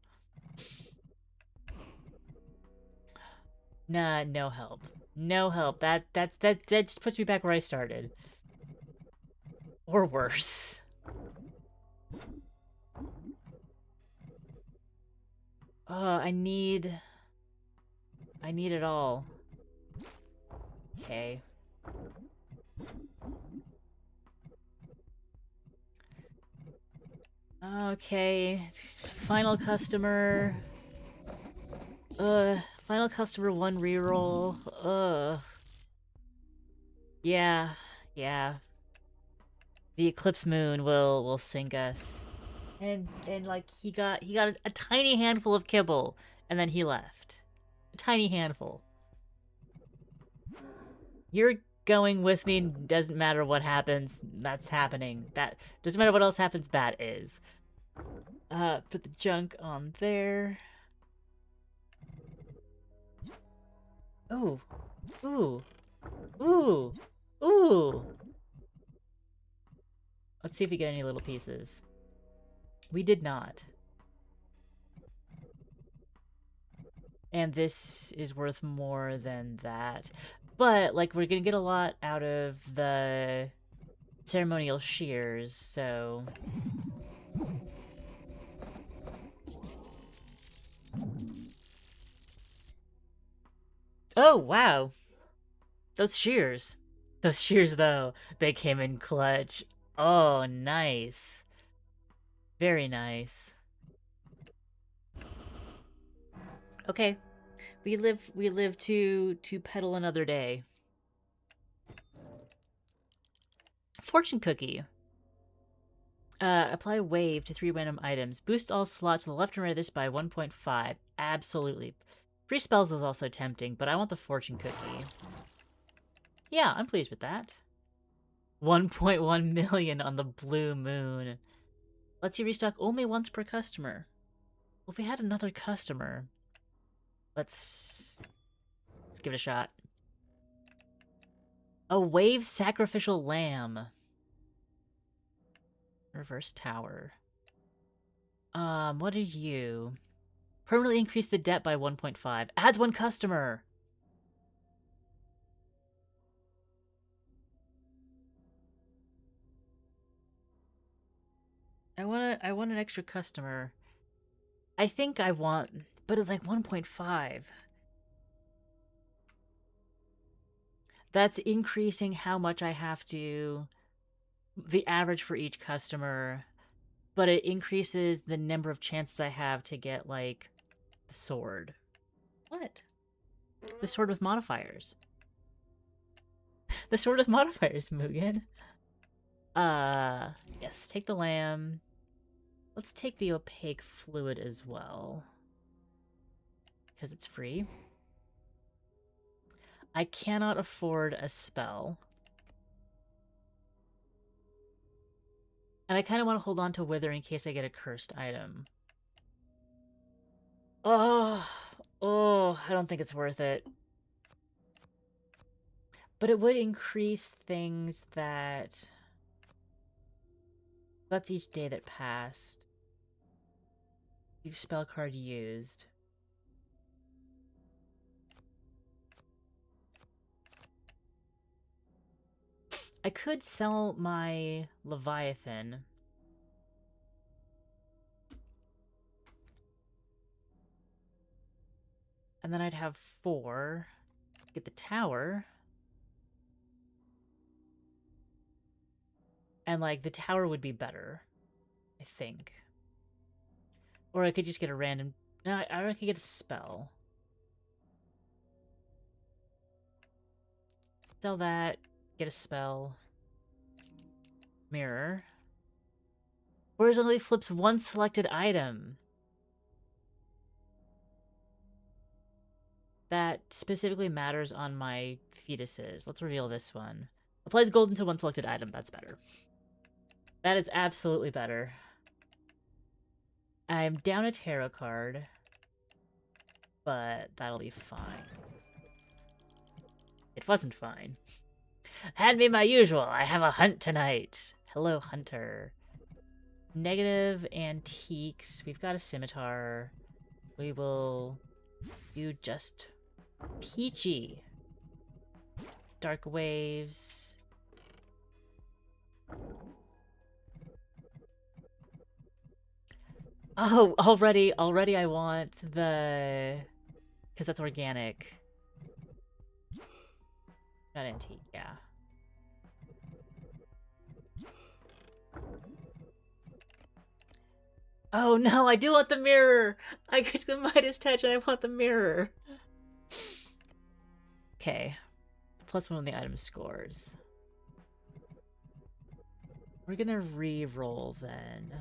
Nah, no help. No help. That just puts me back where I started. Or worse. Oh, I need it all. Okay. Okay. Final customer. Final customer, 1 reroll. Yeah. The Eclipse Moon will sink us. And like he got a tiny handful of kibble, and then he left. A tiny handful. You're going with me. Doesn't matter what happens. That's happening. That doesn't matter what else happens. That is. Put the junk on there. Ooh, ooh, ooh, ooh. Let's see if we get any little pieces. We did not. And this is worth more than that. But, like, we're gonna get a lot out of the ceremonial shears, so... Oh, wow! Those shears. Those shears, though, they came in clutch. Oh, nice. Very nice. Okay. We live to peddle another day. Fortune cookie. Apply wave to 3 random items. Boost all slots to the left and right of this by 1.5. Absolutely. Free spells is also tempting, but I want the fortune cookie. Yeah, I'm pleased with that. 1.1 million on the blue moon. Lets you restock only once per customer. Well, if we had another customer... Let's give it a shot. A wave sacrificial lamb. Reverse tower. What are you? Permanently increase the debt by 1.5. Adds 1 customer. I want an extra customer. I think I want, but it's like 1.5. That's increasing how much I have to, the average for each customer, but it increases the number of chances I have to get, like, the sword. What? The sword with modifiers. The sword with modifiers, Mugen. Yes, take the lamb. Let's take the opaque fluid as well. Because it's free. I cannot afford a spell. And I kind of want to hold on to Wither in case I get a cursed item. Oh, I don't think it's worth it. But it would increase things that... That's each day that passed. Each spell card used. I could sell my Leviathan. And then I'd have 4. Get the tower. And, like, the tower would be better. I think. Or I could just get a random... No, I could get a spell. Sell that. Get a spell. Mirror. Horizontally flips 1 selected item. That specifically matters on my fetuses. Let's reveal this one. Applies gold into 1 selected item. That's better. That is absolutely better. I'm down a tarot card. But that'll be fine. It wasn't fine. Hand me my usual. I have a hunt tonight. Hello, hunter. Negative antiques. We've got a scimitar. We will do just peachy. Dark waves. Oh, already I want the... Because that's organic. Not antique, yeah. Oh no, I do want the mirror! I get the Midas touch and I want the mirror! Okay. +1 on the item scores. We're gonna re-roll then.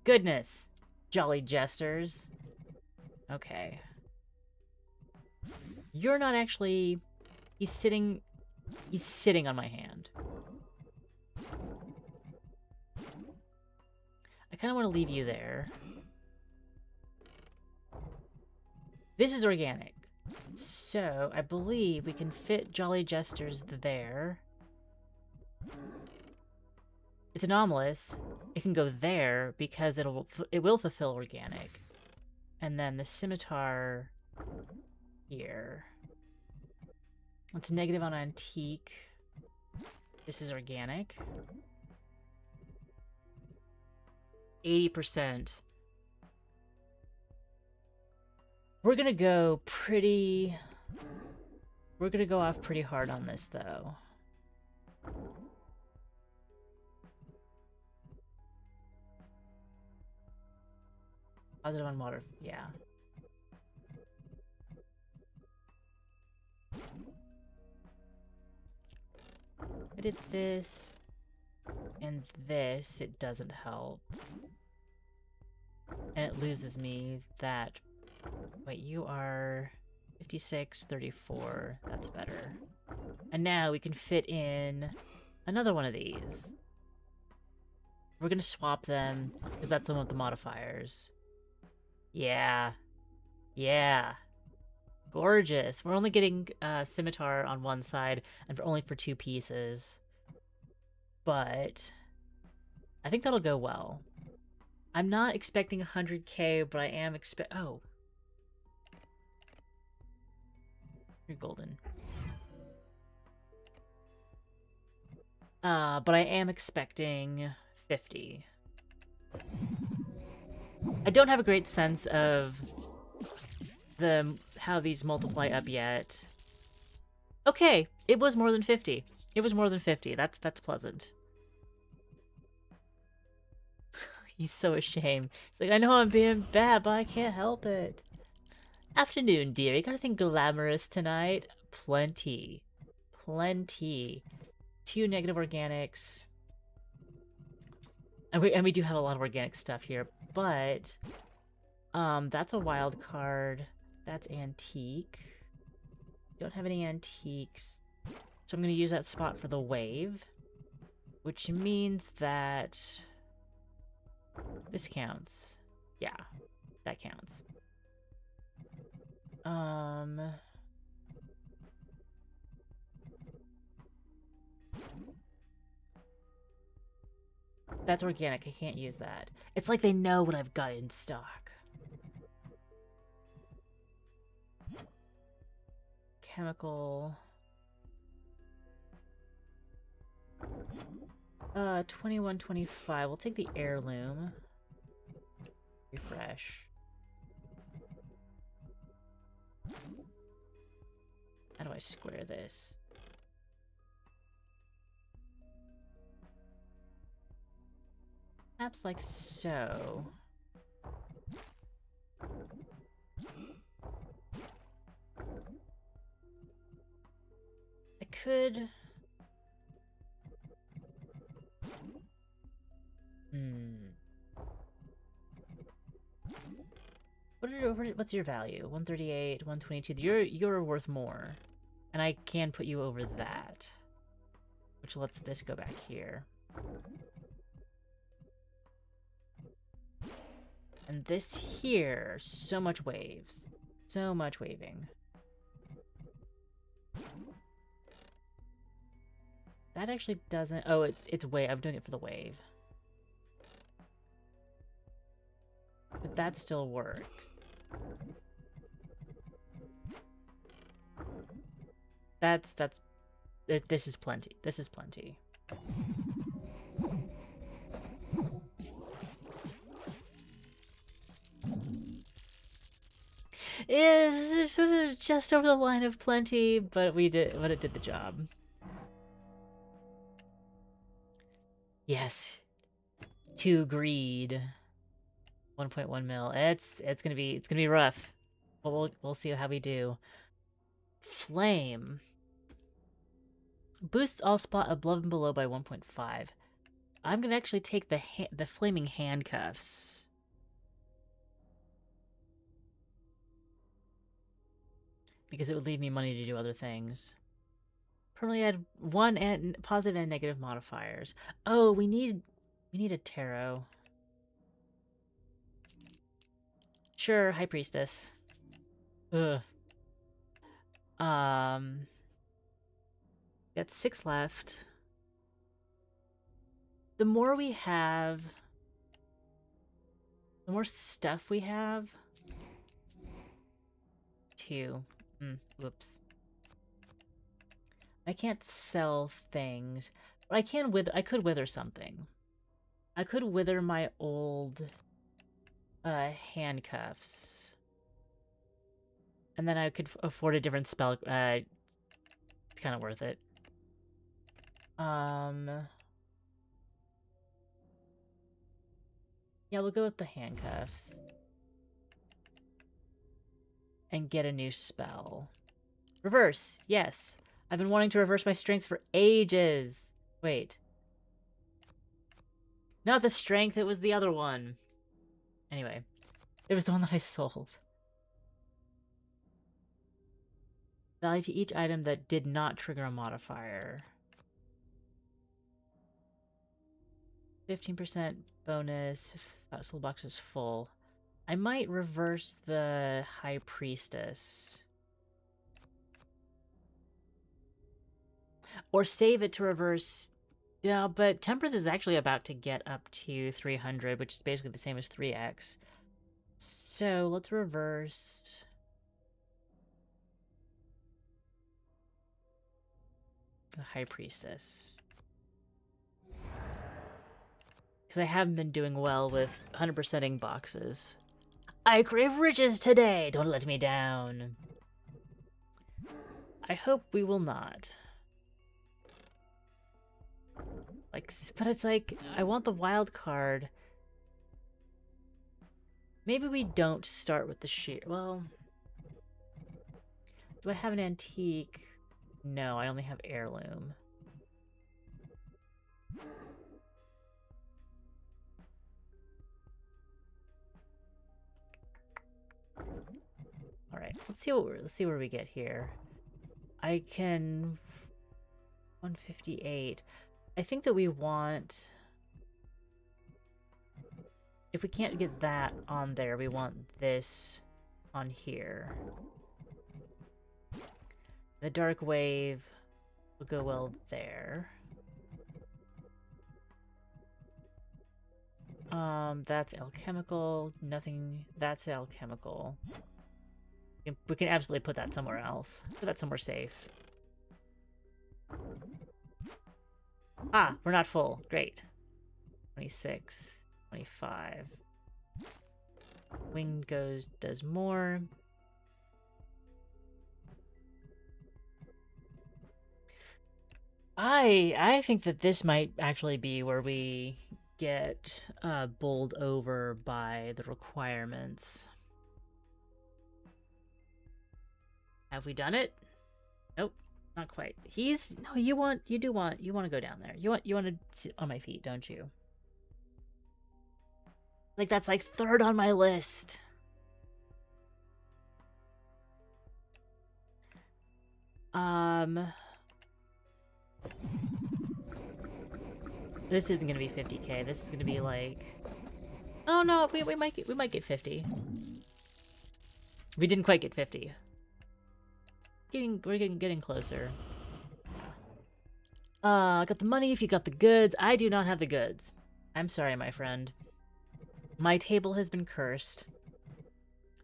Goodness. Jolly jesters. Okay. You're not actually... He's sitting on my hand. I kind of want to leave you there. This is organic. So, I believe we can fit Jolly Jesters there. It's anomalous. It can go there because it will fulfill organic. And then the scimitar here. It's negative on antique. This is organic. 80%. We're gonna go off pretty hard on this, though. Positive on water, yeah. I did this and this, it doesn't help. And it loses me that... Wait, you are 56, 34. That's better. And now we can fit in another one of these. We're gonna swap them, because that's the one with the modifiers. Yeah. Yeah. Gorgeous. We're only getting scimitar on one side, and only for 2 pieces. But I think that'll go well. I'm not expecting 100k, but I am oh. You're golden. But I am expecting 50. I don't have a great sense of how these multiply up yet. Okay, it was more than 50. It was more than 50. That's pleasant. He's so ashamed. He's like, I know I'm being bad, but I can't help it. Afternoon, dear. You got anything glamorous tonight? Plenty. Plenty. 2 negative organics. And we do have a lot of organic stuff here, but that's a wild card. That's antique. Don't have any antiques. So I'm gonna use that spot for the wave. Which means that this counts. Yeah, that counts. That's organic. I can't use that. It's like they know what I've got in stock. Chemical. 2125. We'll take the heirloom. Refresh. How do I square this? Perhaps like so. I could... What's your value? 138, 122. You're worth more. And I can put you over that. Which lets this go back here. And this here, so much waves. So much waving. That actually doesn't... Oh, it's wave. I'm doing it for the wave. But that still works. This is plenty. This is plenty. It's just over the line of plenty, but it did the job. Yes. 2 greed. 1.1 mil. It's gonna be rough. But we'll see how we do. Flame. Boosts all spot above and below by 1.5. I'm gonna actually take the flaming handcuffs. Because it would leave me money to do other things. Permanently add one and positive and negative modifiers. Oh, we need a tarot. Sure, High Priestess. Ugh. Got 6 left. The more we have, the more stuff we have. 2. Whoops. I can't sell things, but I can wither. I could wither something. I could wither my old handcuffs, and then I could afford a different spell. It's kind of worth it. Yeah, we'll go with the handcuffs and get a new spell. Reverse, yes. I've been wanting to reverse my strength for ages. Wait. Not the strength, it was the other one. Anyway, it was the one that I sold. Value to each item that did not trigger a modifier. 15% bonus if that soul box is full. I might reverse the High Priestess. Or save it to reverse. Yeah, but Temperance is actually about to get up to 300, which is basically the same as 3x. So let's reverse. The High Priestess. Because I haven't been doing well with 100%ing boxes. I crave riches today! Don't let me down. I hope we will not. Like, but it's like, I want the wild card. Maybe we don't start with the sheer. Well, do I have an antique? No, I only have heirloom. All right, let's see where we get here. I can 158. I think that we want, if we can't get that on there, we want this on here. The dark wave will go well there. That's alchemical. Nothing. That's alchemical. We can absolutely put that somewhere else. Put that somewhere safe. Ah, we're not full. Great. 26, 25. Wing does more. I think that this might actually be where we get bowled over by the requirements. Have we done it? Nope, not quite. You want to go down there. You want to sit on my feet, don't you? Like, that's like 3rd on my list. This isn't gonna be 50k. This is gonna be like, oh no, we might get 50. We didn't quite get 50. We're getting closer. I got the money if you got the goods. I do not have the goods. I'm sorry, my friend. My table has been cursed.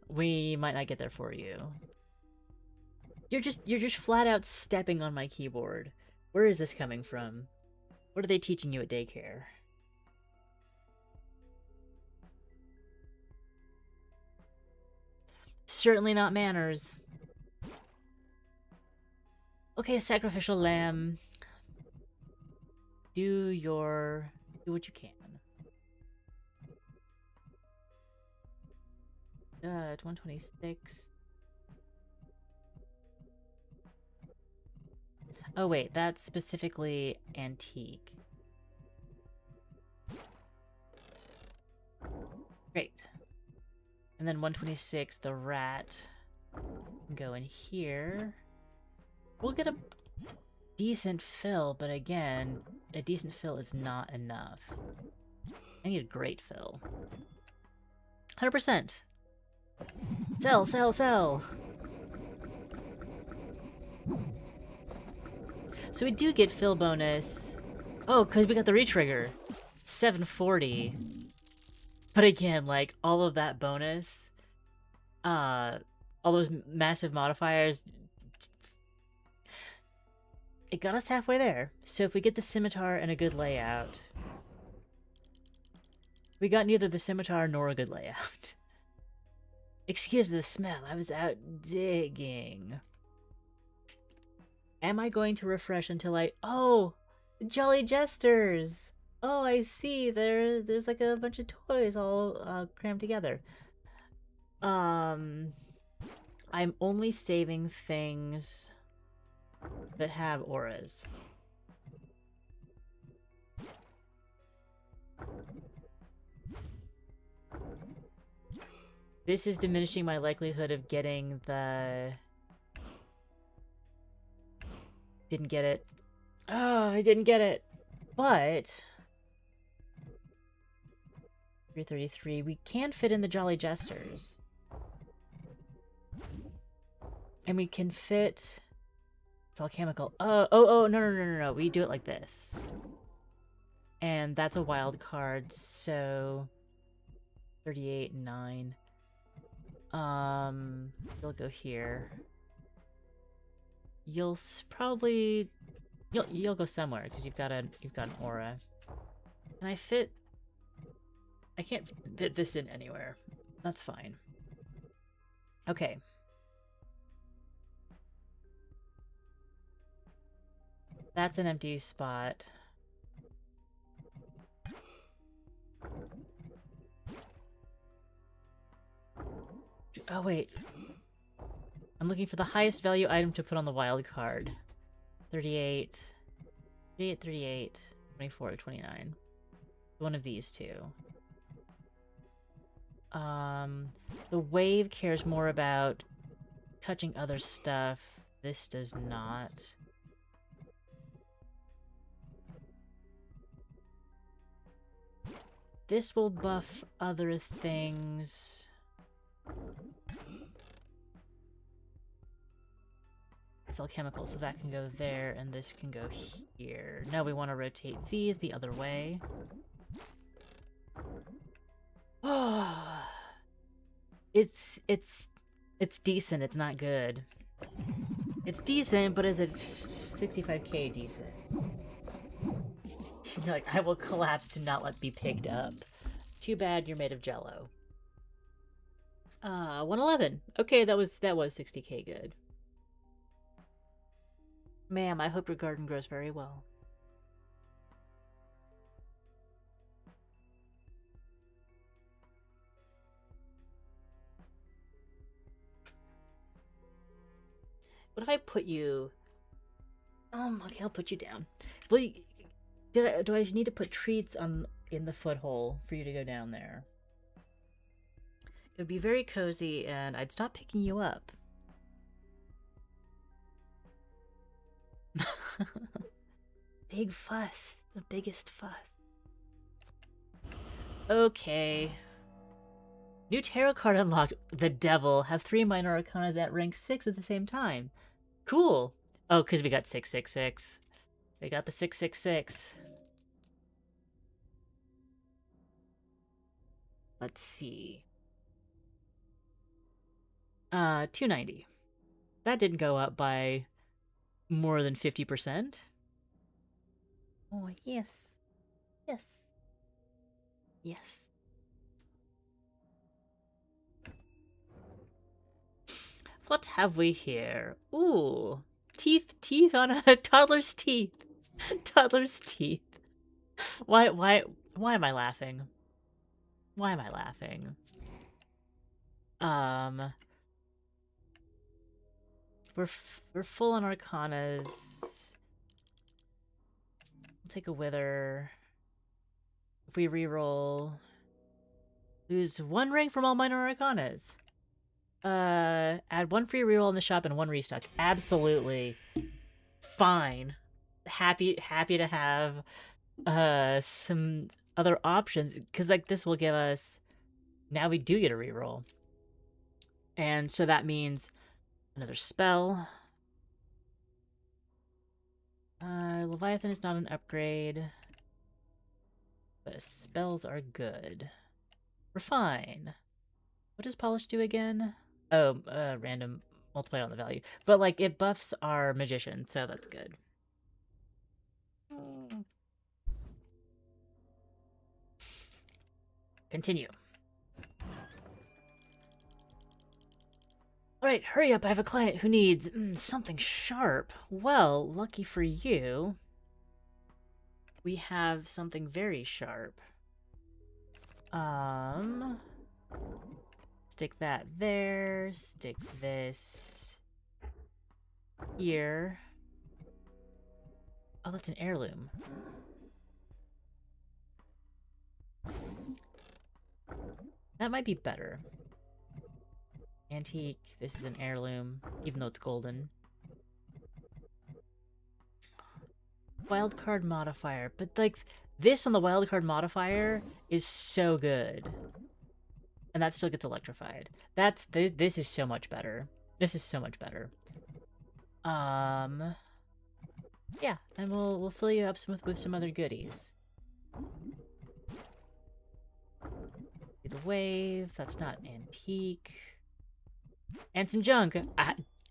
We might not get there for you. You're just flat out stepping on my keyboard. Where is this coming from? What are they teaching you at daycare? Certainly not manners. Okay, sacrificial lamb. Do what you can. 126. Oh wait, that's specifically antique. Great. And then 126, the rat, can go in here. We'll get a decent fill, but again, a decent fill is not enough. I need a great fill. 100%. Sell, sell, sell! So we do get fill bonus. Oh, because we got the retrigger. 740. But again, like, all of that bonus, all those massive modifiers, it got us halfway there. So if we get the scimitar and a good layout, we got neither the scimitar nor a good layout. Excuse the smell, I was out digging. Am I going to refresh until oh, Jolly Jesters! Oh, I see. There's like a bunch of toys all crammed together. I'm only saving things that have auras. This is diminishing my likelihood of getting the... Didn't get it. Oh, I didn't get it. But... 333. We can fit in the Jolly Jesters. And we can fit... It's all chemical. No. We do it like this. And that's a wild card, so... 38 and 9. You'll go here. You'll probably... You'll go somewhere, because you've got an aura. Can I fit... I can't fit this in anywhere. That's fine. Okay. That's an empty spot. Oh, wait. I'm looking for the highest value item to put on the wild card. 38. 38. 24, 29. One of these two. The wave cares more about touching other stuff. This does not. This will buff other things. It's all chemical, so that can go there, and this can go here. Now we want to rotate these the other way. Oh, it's decent. It's not good. It's decent, but is it 65k decent? You're like, I will collapse to not let be picked up. Too bad you're made of jello. 111. Okay, that was 60k good. Ma'am, I hope your garden grows very well. What if I put you... okay, I'll put you down. Well, do I need to put treats in the foothole for you to go down there? It would be very cozy, and I'd stop picking you up. Big fuss. The biggest fuss. Okay. New tarot card unlocked. The Devil. Have 3 minor arcanas at rank 6 at the same time. Cool. Oh, because we got 666. We got the 666. Let's see. 290. That didn't go up by more than 50%. Oh, yes. Yes. Yes. What have we here? Ooh. Teeth on a toddler's teeth. Toddler's teeth. Why am I laughing? Why am I laughing? We're full on arcanas. We'll take a wither. If we reroll, Lose 1 rank from all minor arcanas. Add 1 free reroll in the shop and 1 restock. Absolutely. Fine. Happy to have some other options, because like this will give us, now we do get a reroll. And so that means another spell. Leviathan is not an upgrade, but spells are good. Refine. What does Polish do again? Oh, random multiply on the value. But like it buffs our magician, so that's good. Continue. Alright, hurry up, I have a client who needs something sharp. Well, lucky for you, we have something very sharp. Stick that there, stick this here. Oh, that's an heirloom. That might be better. Antique, this is an heirloom, even though it's golden. Wildcard modifier, but like this on the wildcard modifier is so good. And that still gets electrified. This is so much better. This is so much better. Yeah, and we'll fill you up with some other goodies. The wave, that's not antique. And some junk.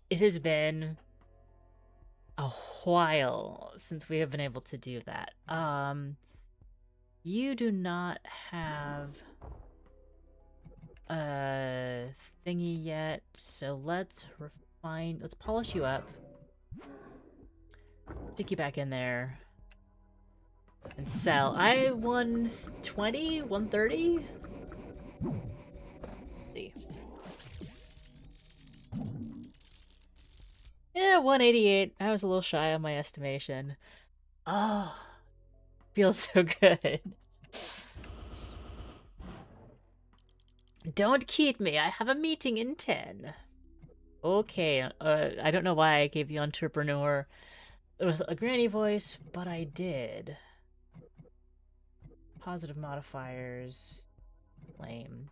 It has been a while since we have been able to do that. You do not have a thingy yet, so let's refine, let's polish you up. Stick you back in there. And sell. I 120? 130? See. Yeah, 188. I was a little shy on my estimation. Oh, feels so good. Don't keep me. I have a meeting in 10. Okay, I don't know why I gave the entrepreneur with a granny voice, but I did. Positive modifiers. Lame.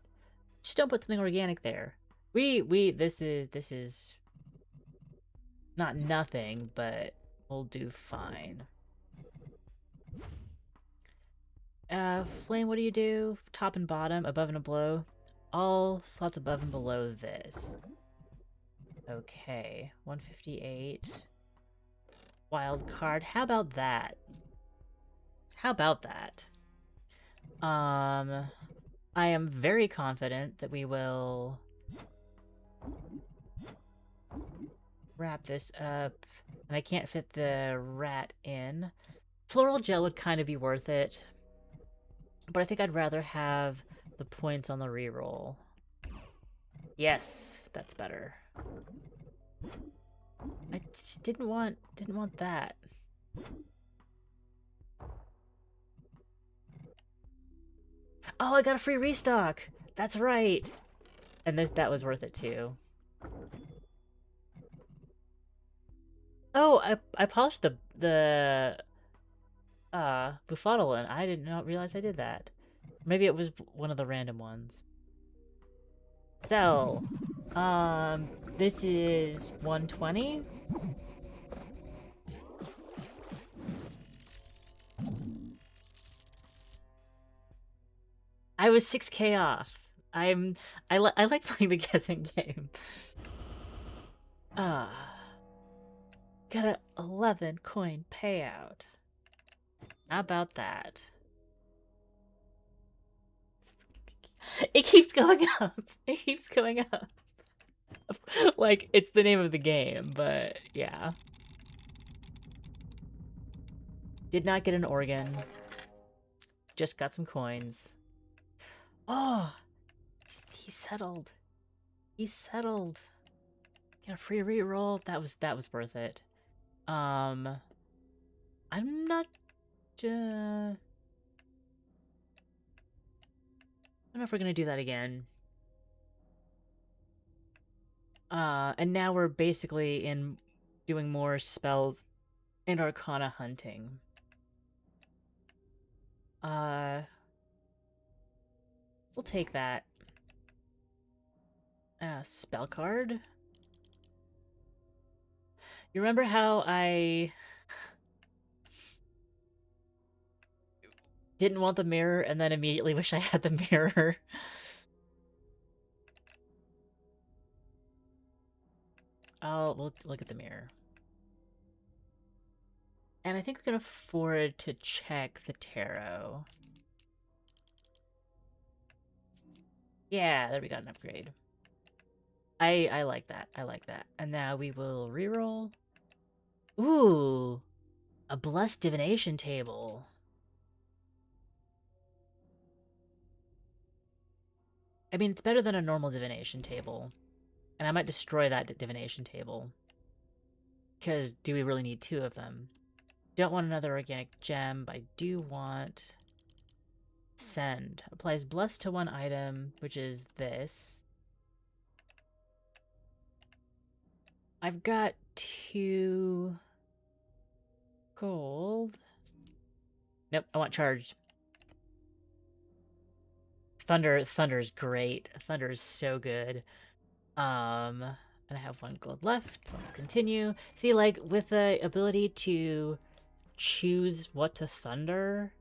Just don't put something organic there. This is not nothing, but we'll do fine. Flame, what do you do? Top and bottom, above and below. All slots above and below this. Okay, 158. Wild card. How about that? How about that? I am very confident that we will wrap this up. And I can't fit the rat in. Floral gel would kind of be worth it. But I think I'd rather have the points on the reroll. Yes, that's better. I just didn't want that. Oh, I got a free restock. That's right. And that was worth it too. Oh, I polished the Buffalo, I did not realize I did that. Maybe it was one of the random ones. Sell. This is 120. I was 6k off. I like playing the guessing game. Got a 11 coin payout. How about that? It keeps going up. It keeps going up. Like, it's the name of the game, but yeah. Did not get an organ. Just got some coins. Oh, he settled. He settled. Got a free reroll. That was worth it. I'm not. don't know if we're gonna do that again. And now we're basically in doing more spells and Arcana hunting. We'll take that. Spell card. You remember how I didn't want the mirror and then immediately wish I had the mirror? Oh, we'll look at the mirror. And I think we can afford to check the tarot. Yeah, there we got an upgrade. I like that. I like that. And now we will reroll. Ooh, a blessed divination table. I mean, it's better than a normal divination table. And I might destroy that divination table. Because do we really need two of them? Don't want another organic gem, but I do want... Send. Applies bless to one item, which is this. I've got 2 gold. Nope, I want charged. Thunder's great. Thunder is so good. And I have 1 gold left. Let's continue. See, like, with the ability to choose what to thunder,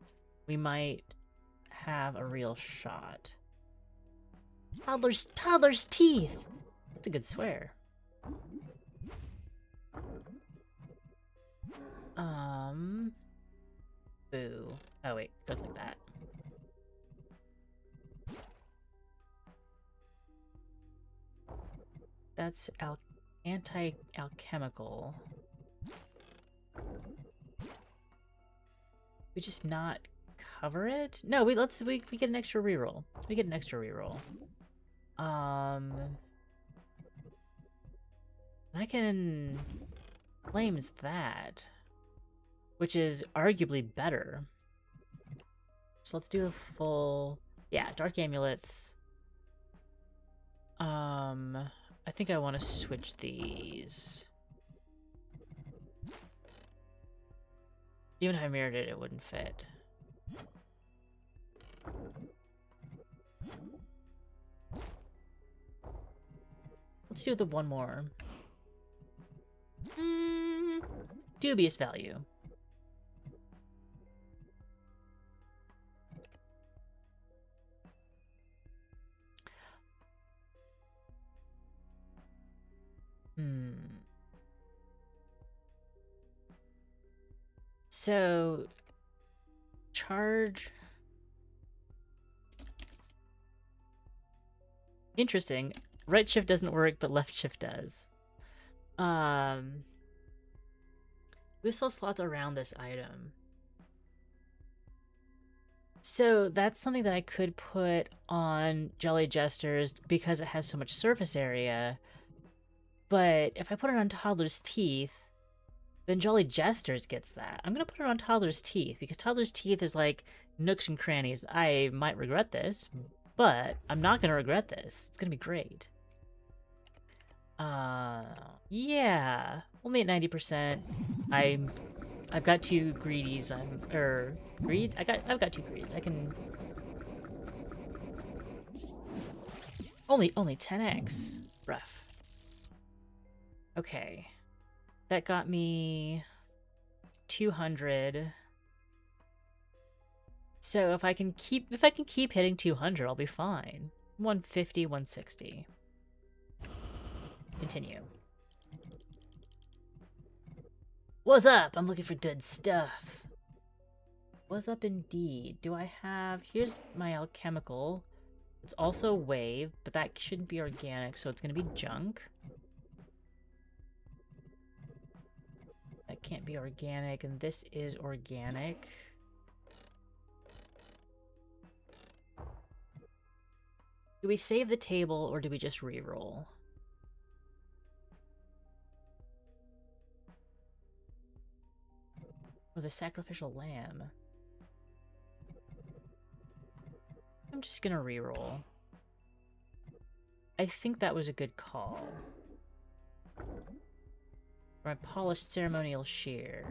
we might have a real shot. Toddler's teeth! That's a good swear. Boo. Oh wait, it goes like that. That's anti-alchemical. We just not cover it? No, we get an extra reroll. We get an extra reroll. I can claims that, which is arguably better. So let's do a full, yeah, dark amulets. I think I want to switch these. Even if I mirrored it, it wouldn't fit. Let's do the one more. Dubious value. So, charge. Interesting. Right shift doesn't work, but left shift does. We still slots around this item. So that's something that I could put on Jolly Jesters because it has so much surface area. But if I put it on Toddler's Teeth, then Jolly Jesters gets that. I'm going to put it on Toddler's Teeth because Toddler's Teeth is like nooks and crannies. I might regret this, but I'm not going to regret this. It's going to be great. Yeah. Only at 90%. I've got 2 greedies. Greed? I've got 2 greeds. I can... Only 10x. Rough. Okay. That got me 200. So if I can keep hitting 200, I'll be fine. 150, 160. Continue. What's up? I'm looking for good stuff. What's up indeed? Do I have... Here's my alchemical. It's also wave, but that shouldn't be organic, so it's going to be junk. That can't be organic, and this is organic. Do we save the table, or do we just re-roll? Oh, the sacrificial lamb. I'm just gonna reroll. I think that was a good call. My polished ceremonial shears.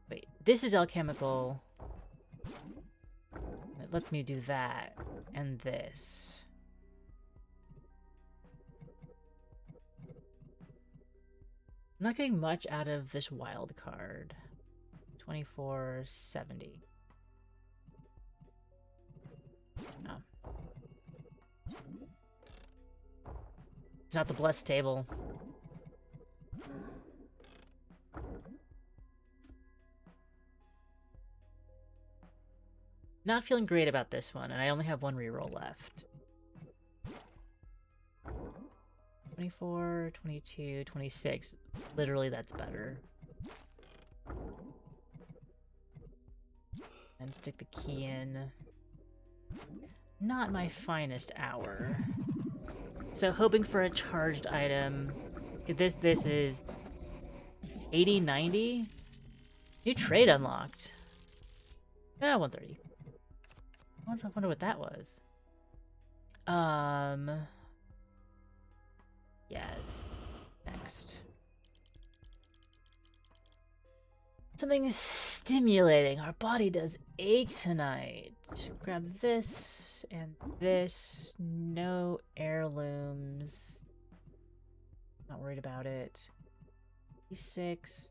Wait, this is alchemical. It lets me do that and this. I'm not getting much out of this wild card. 2470. No. It's not the blessed table. Not feeling great about this one, and I only have one reroll left. 24, 22, 26. Literally, that's better. And stick the key in. Not my finest hour. So hoping for a charged item. This is 80, 90? New trade unlocked. Ah, 130. I wonder what that was. Yes. Next. Something stimulating. Our body does ache tonight. Grab this and this. No heirlooms. Not worried about it. D6.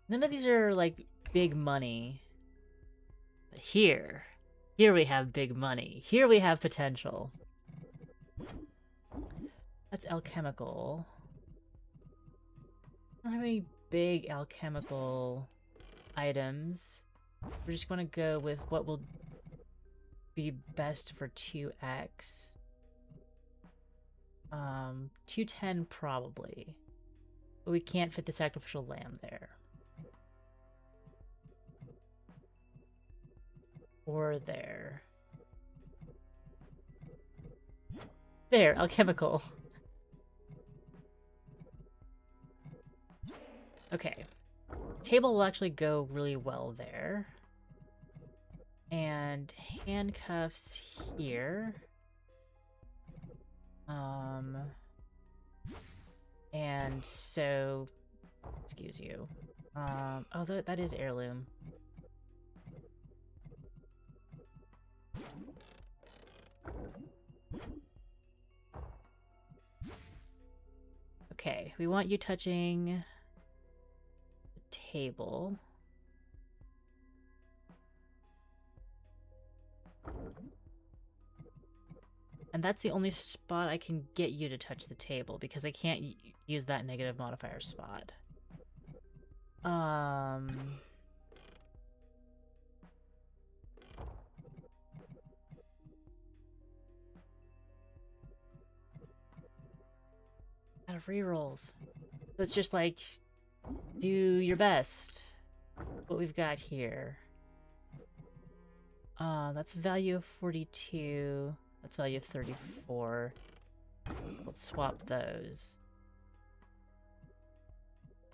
None of these are like big money. But here we have big money. Here we have potential. That's alchemical. I don't have any big alchemical items. We're just going to go with what will be best for 2x. 210 probably. But we can't fit the sacrificial lamb there. Or there. There, alchemical. Okay. Table will actually go really well there. And handcuffs here. And so, excuse you. Oh, that is heirloom. Okay, we want you touching the table. And that's the only spot I can get you to touch the table, because I can't use that negative modifier spot. Out of rerolls. Let's just, like, do your best. What we've got here. That's value of 42. That's value of 34. Let's swap those.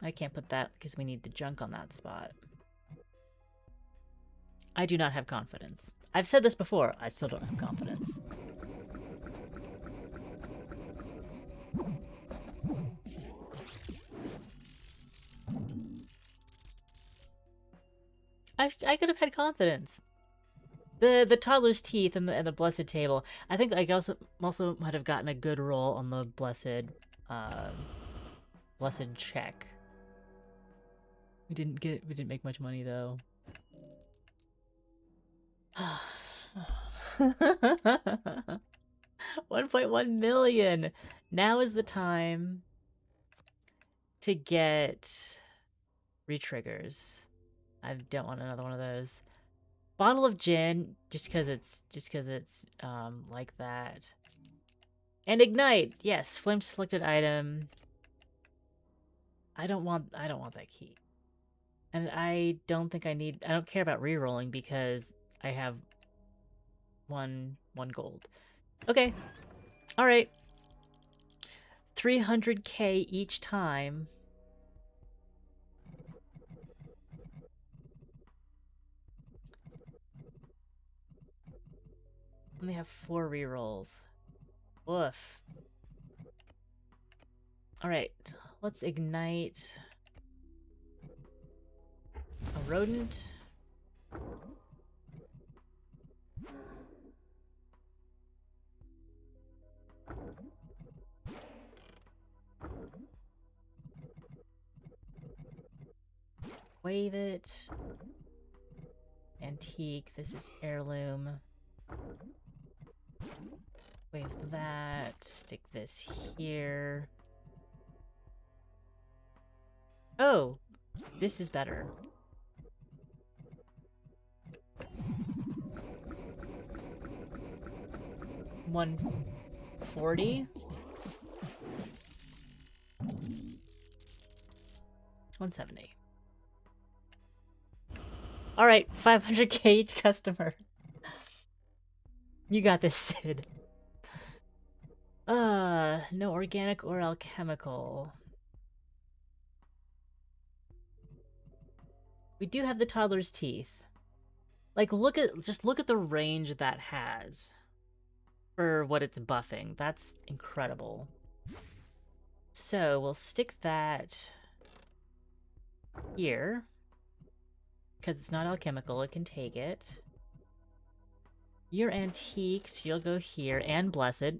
I can't put that because we need the junk on that spot. I do not have confidence. I've said this before. I still don't have confidence. I could have had confidence. The toddler's teeth and the blessed table. I think I also might have gotten a good roll on the blessed check. We didn't make much money though. 1.1 million. Now is the time to get retriggers. I don't want another one of those. Bottle of gin, just because it's like that. And ignite, yes, flame selected item. I don't want that key. And I don't care about re-rolling because I have one gold. Okay. All right. 300k each time. Only have 4 rerolls. Woof. Alright, let's ignite a rodent. Wave it. Antique, this is heirloom. Wave that, stick this here. Oh, this is better. $140? 170. Alright, 500k each customer. You got this, Sid. No organic or alchemical. We do have the toddler's teeth. Like, just look at the range that has for what it's buffing. That's incredible. So we'll stick that here. Because it's not alchemical, it can take it. Your antiques, you'll go here, and blessed.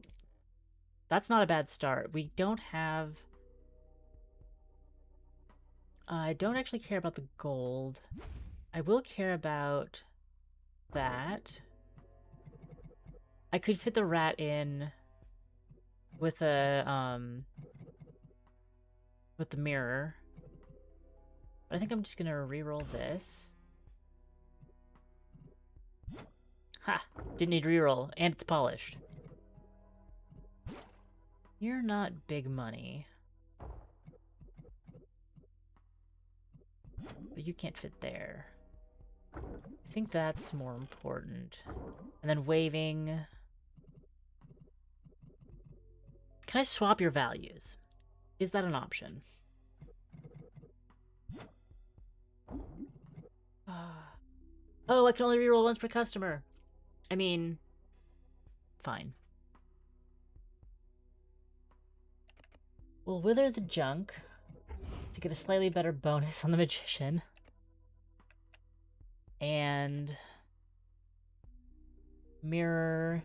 That's not a bad start. We don't have... I don't actually care about the gold. I will care about that. I could fit the rat in with a, with the mirror. But I think I'm just gonna reroll this. Ha! Didn't need reroll, and it's polished. You're not big money. But you can't fit there. I think that's more important. And then waving. Can I swap your values? Is that an option? Oh, I can only reroll once per customer. I mean, fine. We'll wither the junk to get a slightly better bonus on the magician. And mirror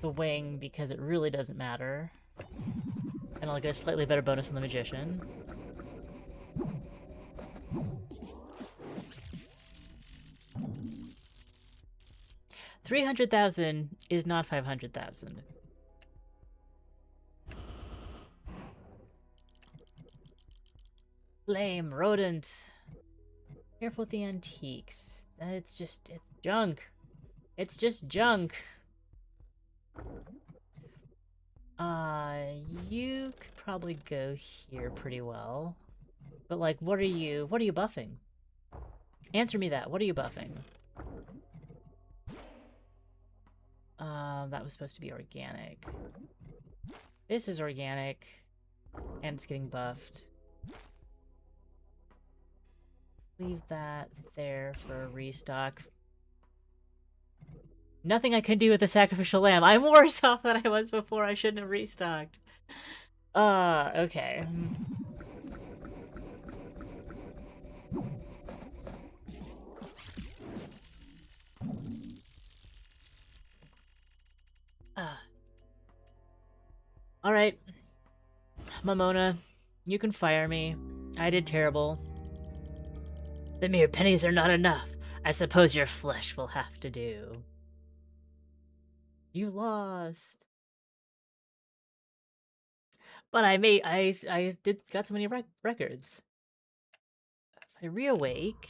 the wing because it really doesn't matter. And I'll get a slightly better bonus on the magician. $300,000 is not 500,000. Flame, rodent. Careful with the antiques. It's junk. It's just junk. You could probably go here pretty well. But like, what are you buffing? Answer me that. What are you buffing? That was supposed to be organic. This is organic. And it's getting buffed. Leave that there for a restock. Nothing I can do with the sacrificial lamb. I'm worse off than I was before. I shouldn't have restocked. Okay. Alright. Momona, you can fire me. I did terrible. The mere pennies are not enough. I suppose your flesh will have to do. You lost. But I got so many records. If I reawake...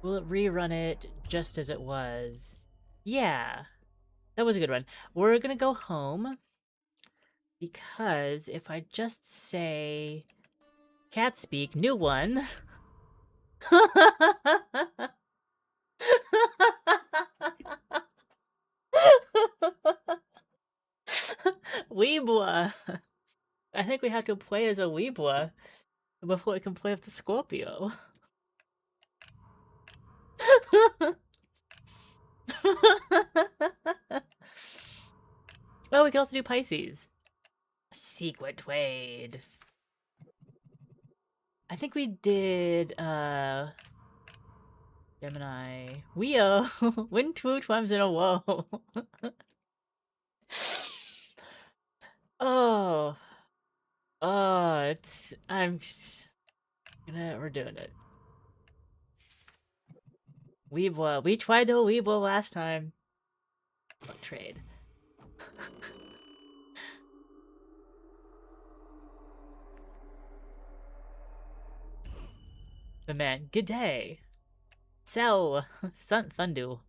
Will it rerun it just as it was? Yeah. That was a good one. We're gonna go home. Because if I just say... Cat speak, new one... Weebwa! I think we have to play as a Weebwa before we can play with the Scorpio. Oh, we can also do Pisces. Sequent Wade. I think we did Gemini. Weo. Win 2 times in a row. Oh. Oh, we're doing it. Weebwa. We tried to Weebwa last time. Fuck trade. The man. Good day. Sell. Sun Fundu.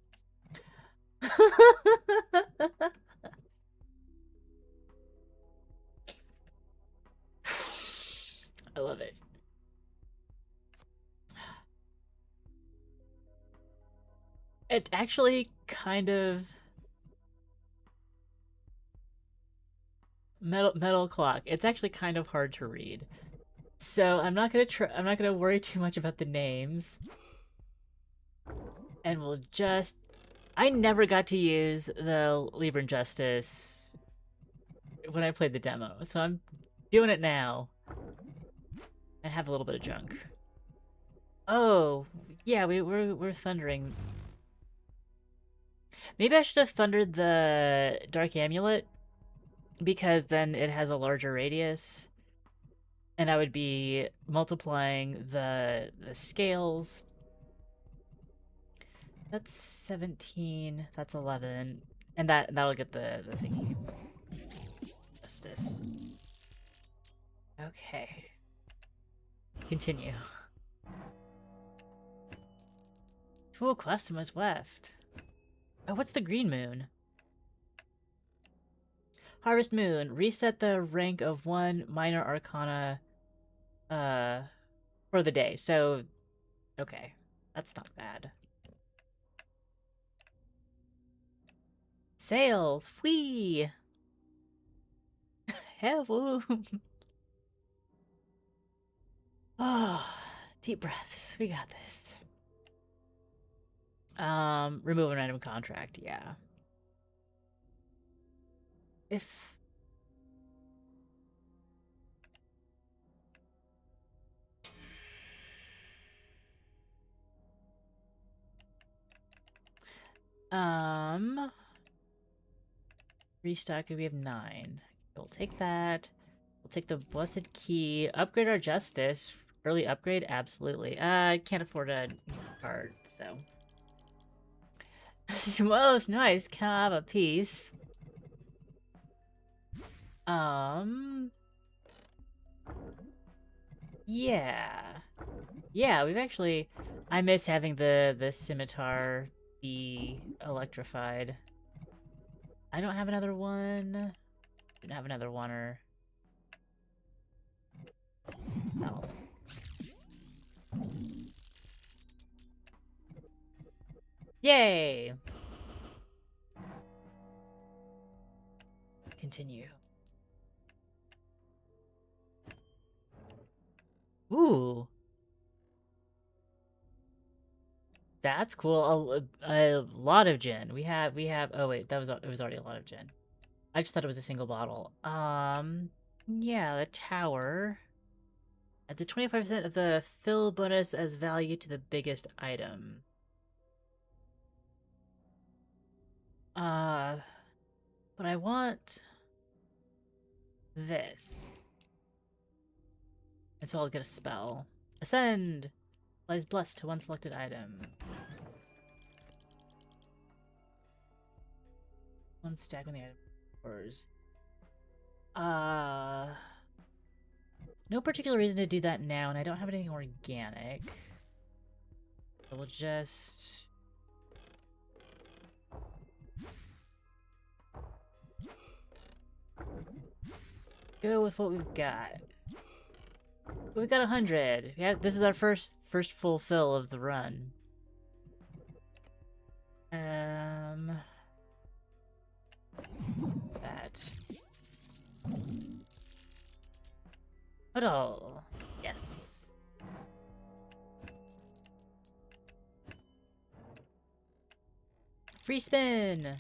I love it. It's actually kind of metal clock. It's actually kind of hard to read. So I'm not gonna worry too much about the names. And we'll just I never got to use the Libra and Justice when I played the demo, so I'm doing it now. And have a little bit of junk. Oh, yeah, we're thundering. Maybe I should have thundered the Dark Amulet, because then it has a larger radius. And I would be multiplying the scales. That's 17, that's 11. And that'll get the thingy. Justice. Okay. Continue. 2 customers left. Oh, what's the green moon? Harvest Moon. Reset the rank of 1 minor arcana for the day. So, okay. That's not bad. Sail! Fwee! Hello! Oh, deep breaths. We got this. Remove an item contract, yeah. If... Restock, we have 9. We'll take that. We'll take the Blessed Key. Upgrade our Justice. Early upgrade? Absolutely. I can't afford a new card, so... Most nice. Can I have a piece? Yeah. Yeah, we've actually... I miss having the scimitar be electrified. I don't have another one. Didn't have another oneer. No. Yay! Continue. Ooh. That's cool. A lot of gin. We have. Oh wait, it was already a lot of gin. I just thought it was a single bottle. Yeah, the tower. Adds a 25% of the fill bonus as value to the biggest item. But I want this. And so I'll get a spell. Ascend! Lies blessed to one selected item. 1 stack on the item. Orders. No particular reason to do that now, and I don't have anything organic. So we'll just... go with what we've got. We've got 100. Yeah, this is our first full fill of the run. That. Huddle. Yes. Free spin!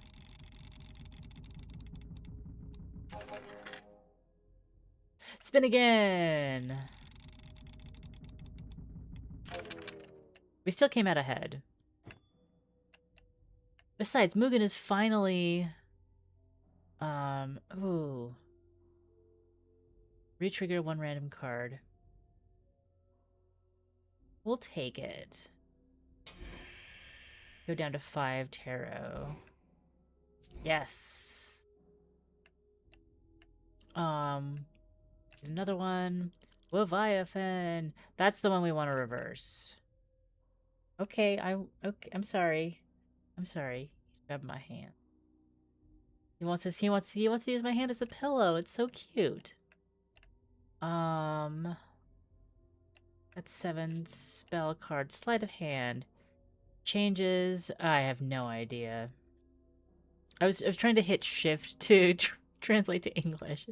Spin again! We still came out ahead. Besides, Mugen is finally... ooh. Retrigger one random card. We'll take it. Go down to 5 tarot. Yes. Another one. Leviathan. That's the one we want to reverse. Okay, I'm sorry. I'm sorry. He's grabbed my hand. He wants to use my hand as a pillow. It's so cute. That's 7 spell card. Sleight of hand. Changes. I have no idea. I was trying to hit shift to translate to English.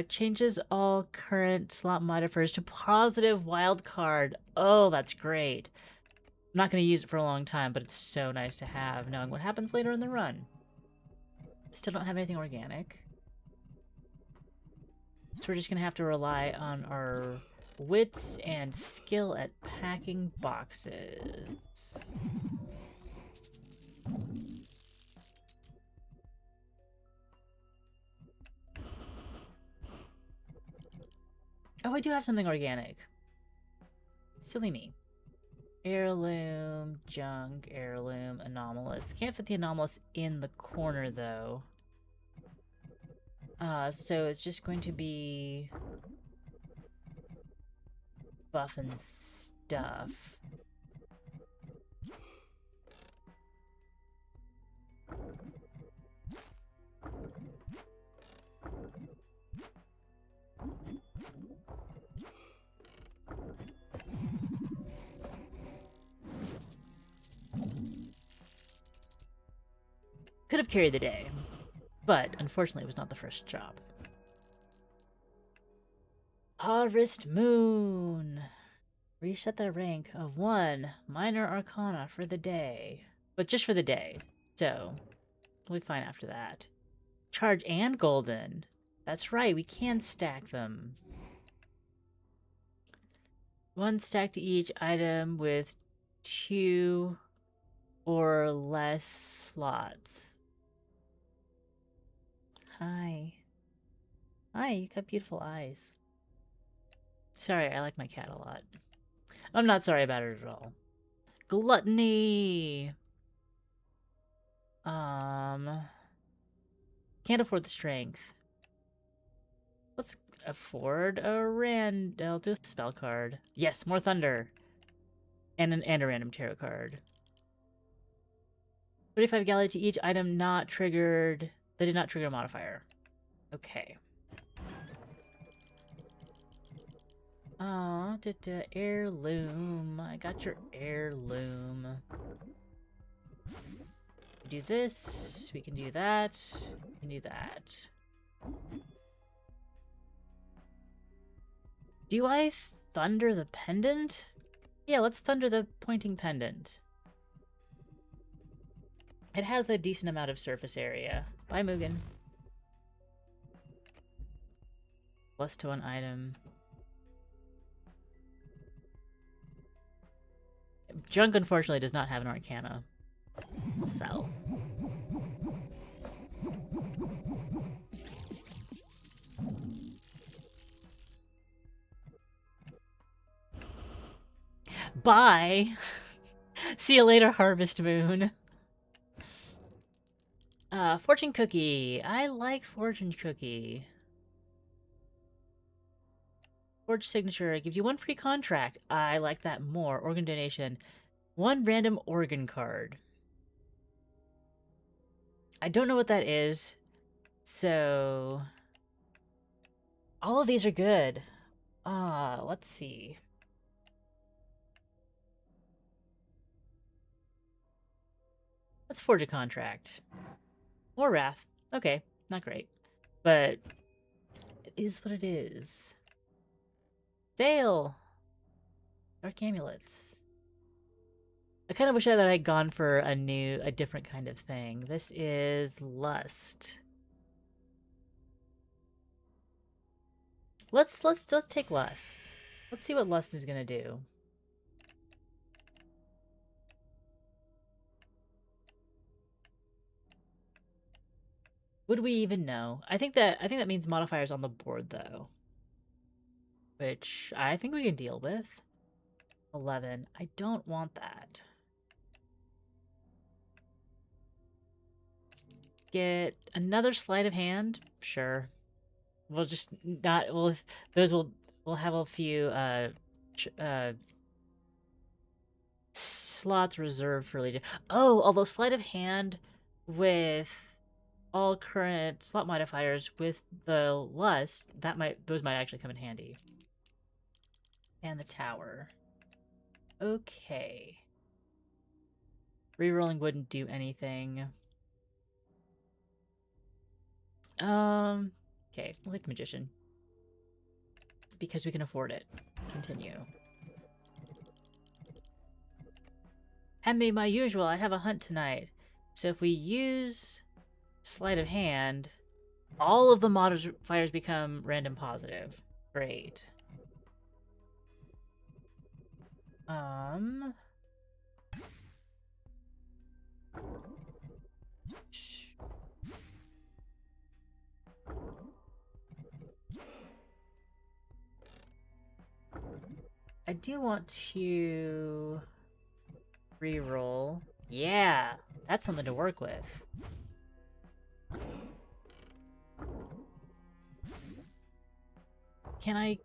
Changes all current slot modifiers to positive wild card. Oh, that's great. I'm not going to use it for a long time, but it's so nice to have, knowing what happens later in the run. Still don't have anything organic. So we're just going to have to rely on our wits and skill at packing boxes. Oh, I do have something organic. Silly me. Heirloom, junk, heirloom, anomalous. Can't fit the anomalous in the corner, though. So it's just going to be... buff and stuff. Could have carried the day, but unfortunately it was not the first job. Harvest Moon. Reset the rank of 1 minor arcana for the day. But just for the day, so we'll be fine after that. Charge and golden. That's right, we can stack them. 1 stack to each item with 2 or less slots. Hi. Hi, you got beautiful eyes. Sorry, I like my cat a lot. I'm not sorry about it at all. Gluttony! Can't afford the strength. Let's afford a I'll do a spell card. Yes, more thunder. And a random tarot card. 35 galley to each item not triggered. They did not trigger a modifier. Okay. Oh, heirloom. I got your heirloom. We do this. We can do that. We can do that. Do I thunder the pendant? Yeah, let's thunder the pointing pendant. It has a decent amount of surface area. Bye, Mugen. Plus to 1 item. Junk, unfortunately, does not have an arcana. I'll sell. Bye! See you later, Harvest Moon. Fortune Cookie. I like Fortune Cookie. Forge Signature gives you 1 free contract. I like that more. Organ donation. 1 random organ card. I don't know what that is. So... all of these are good. Let's see. Let's forge a contract. More wrath. Okay, not great. But it is what it is. Fail! Dark amulets. kind of wish that I'd gone for a different kind of thing. This is lust. Let's take lust. Let's see what lust is gonna do. Would we even know? I think that means modifiers on the board though, which I think we can deal with. 11. I don't want that. Get another sleight of hand? Sure. We'll just not. We'll have a few slots reserved for Legion. Oh, although sleight of hand with all current slot modifiers with the lust, those might actually come in handy. And the tower. Okay. Rerolling wouldn't do anything. Okay, we'll take the magician. Because we can afford it. Continue. Hand me my usual, I have a hunt tonight. So if we use sleight of hand, all of the modifiers become random positive. Great. I do want to reroll. Yeah, that's something to work with. Can I?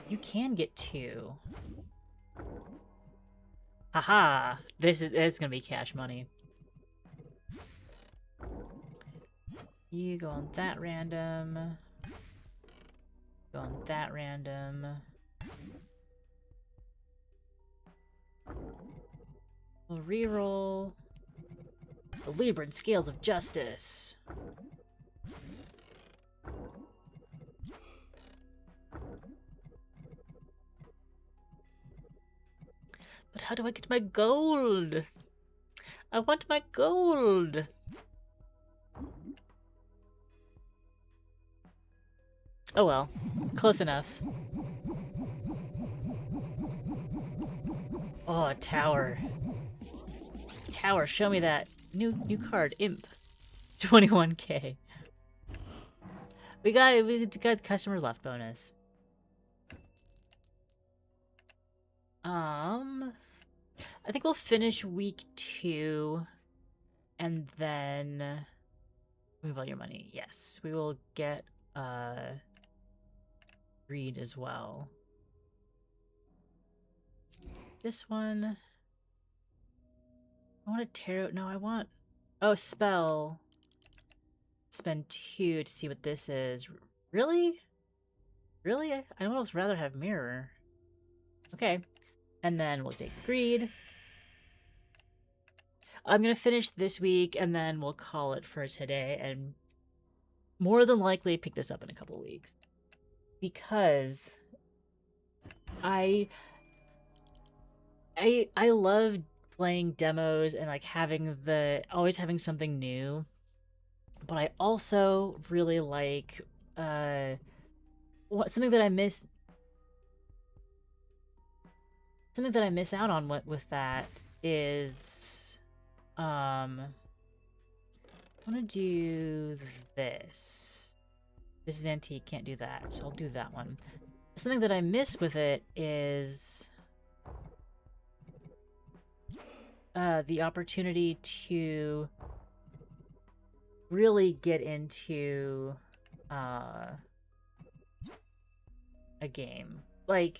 You can get 2. Haha! It's gonna be cash money. You go on that random. Go on that random. We'll reroll the Libran Scales of Justice. But how do I get my gold? I want my gold! Oh well, close enough. Oh, a tower. Tower, show me that. New card, Imp. 21k. We got customer left bonus. I think we'll finish week 2 and then move all your money. Yes, we will get greed as well. This one. I want a tarot. No, I want. Oh, spell. Spend 2 to see what this is. Really? Really? I'd almost rather have mirror. Okay. And then we'll take greed. I'm gonna finish this week and then we'll call it for today and more than likely pick this up in a couple weeks. Because I love playing demos and like always having something new. But I also really like something that I miss out on with that is I want to do this. This is antique, can't do that, so I'll do that one. Something that I miss with it is the opportunity to really get into a game. Like,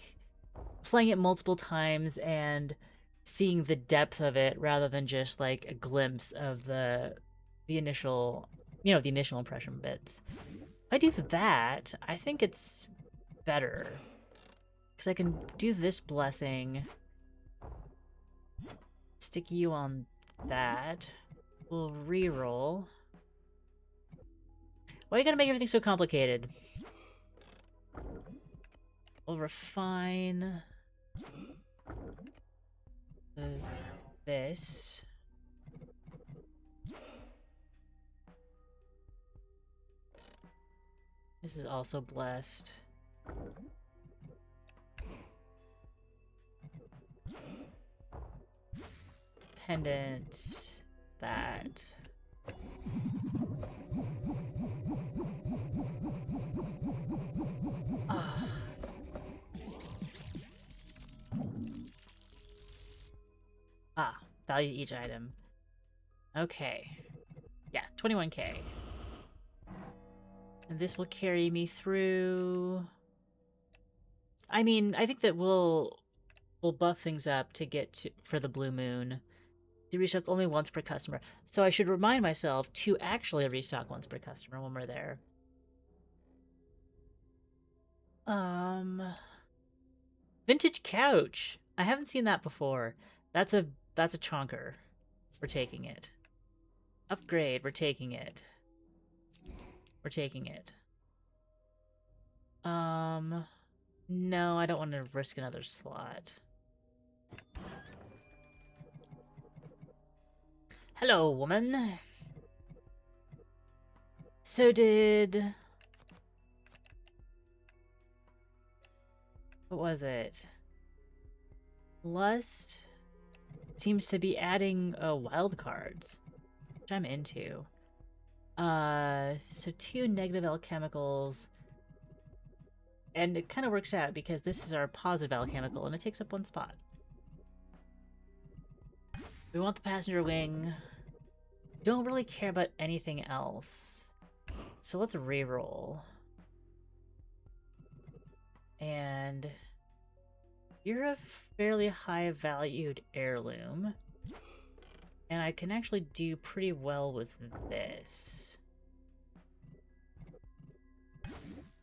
playing it multiple times and seeing the depth of it rather than just, like, a glimpse of the initial, the initial impression bits. If I do that, I think it's better. Because I can do this blessing. Stick you on that. We'll reroll. Why are you gonna make everything so complicated? We'll refine. this. This is also blessed. Pendant. That. Ah. Ah, value each item. Okay. Yeah, 21k. And this will carry me through... I mean, I think that we'll buff things up to get to for the blue moon. To restock only once per customer. So I should remind myself to actually restock once per customer when we're there. Vintage couch. I haven't seen that before. That's a chonker. We're taking it. Upgrade. We're taking it. We're taking it. No, I don't want to risk another slot. Hello, woman. So did... What was it? Lust seems to be adding wild cards, which I'm into. So 2 negative alchemicals. And it kind of works out because this is our positive alchemical and it takes up 1 spot. We want the passenger wing. Don't really care about anything else. So let's reroll. And you're a fairly high valued heirloom. And I can actually do pretty well with this.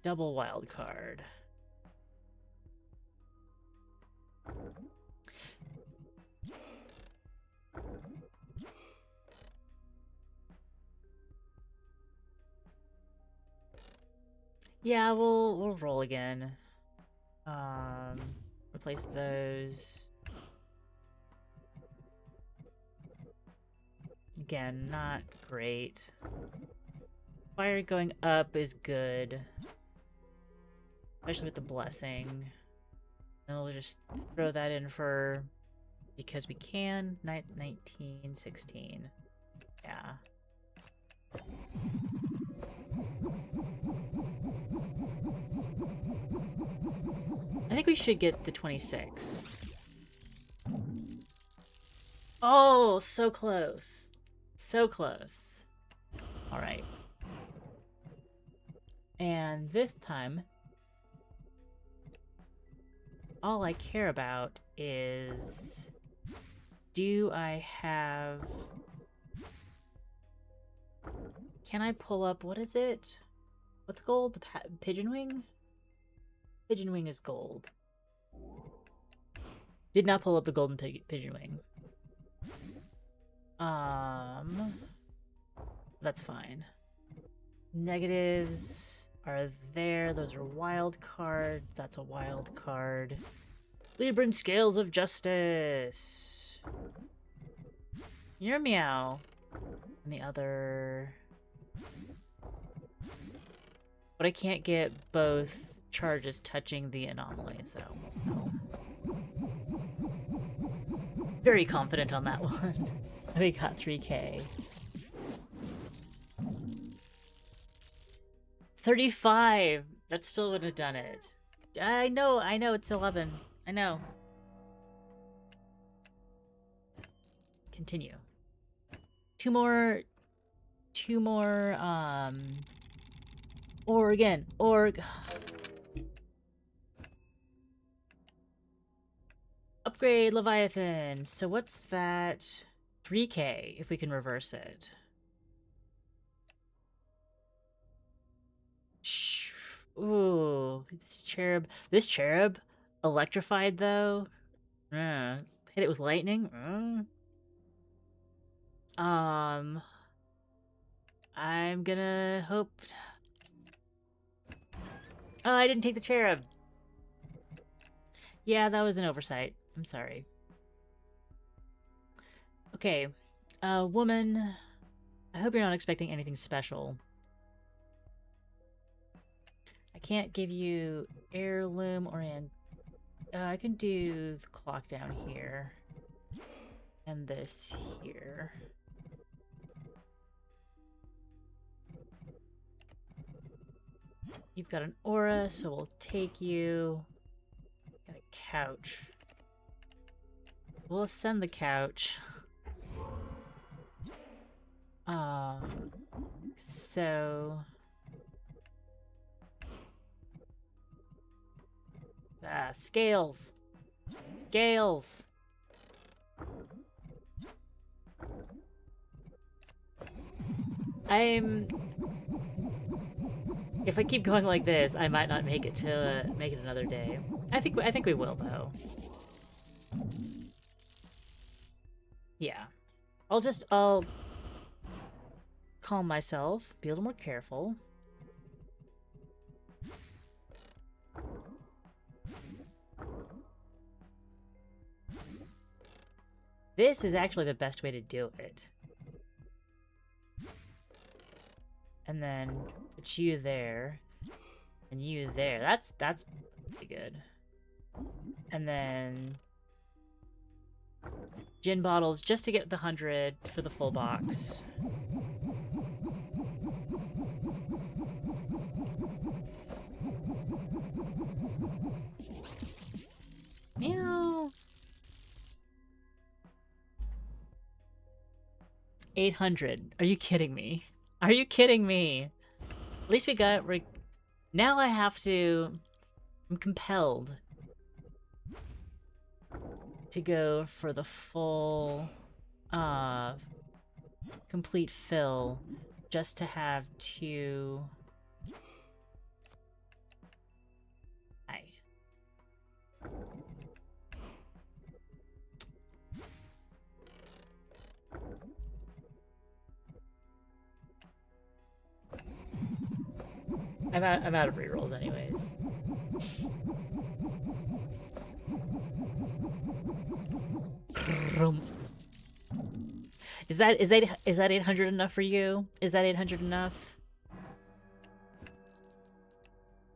Double wild card. Yeah, we'll roll again. Replace those. Again, not great. Fire going up is good. Especially with the blessing. And we'll just throw that in for... because we can. 19, 16. Yeah. I think we should get the 26. Oh, so close. So close. Alright. And this time, all I care about is... do I have... Can I pull up... what is it? What's gold? The pigeon wing? Pigeon wing is gold. Did not pull up the golden pigeon wing. That's fine. Negatives are there. Those are wild cards. That's a wild card. Libran Scales of Justice. You're meow. And the other... but I can't get both charges touching the anomaly, so... very confident on that one. We got 3k. 35! That still wouldn't have done it. I know, it's 11. I know. Continue. Two more, or again, upgrade Leviathan. So what's that? 3k if we can reverse it. Ooh, this cherub electrified though. Hit it with lightning. I'm gonna hope. Oh, I didn't take the cherub. Yeah, that was an oversight. I'm sorry. Okay, woman, I hope you're not expecting anything special. I can't give you heirloom or I can do the clock down here. And this here. You've got an aura, so we'll take you. Got a couch. We'll ascend the couch. So... scales! Scales! If I keep going like this, I might not make it to make it another day. I think we will though. Yeah. I'll calm myself, be a little more careful. This is actually the best way to do it. And then put you there. And you there. That's pretty good. And then gin bottles just to get the 100 for the full box. Meow. 800. Are you kidding me? Are you kidding me? At least we got... Now I have to... I'm compelled to go for the full... complete fill just to have two... I'm out of rerolls anyways. Is that 800 enough for you? Is that 800 enough?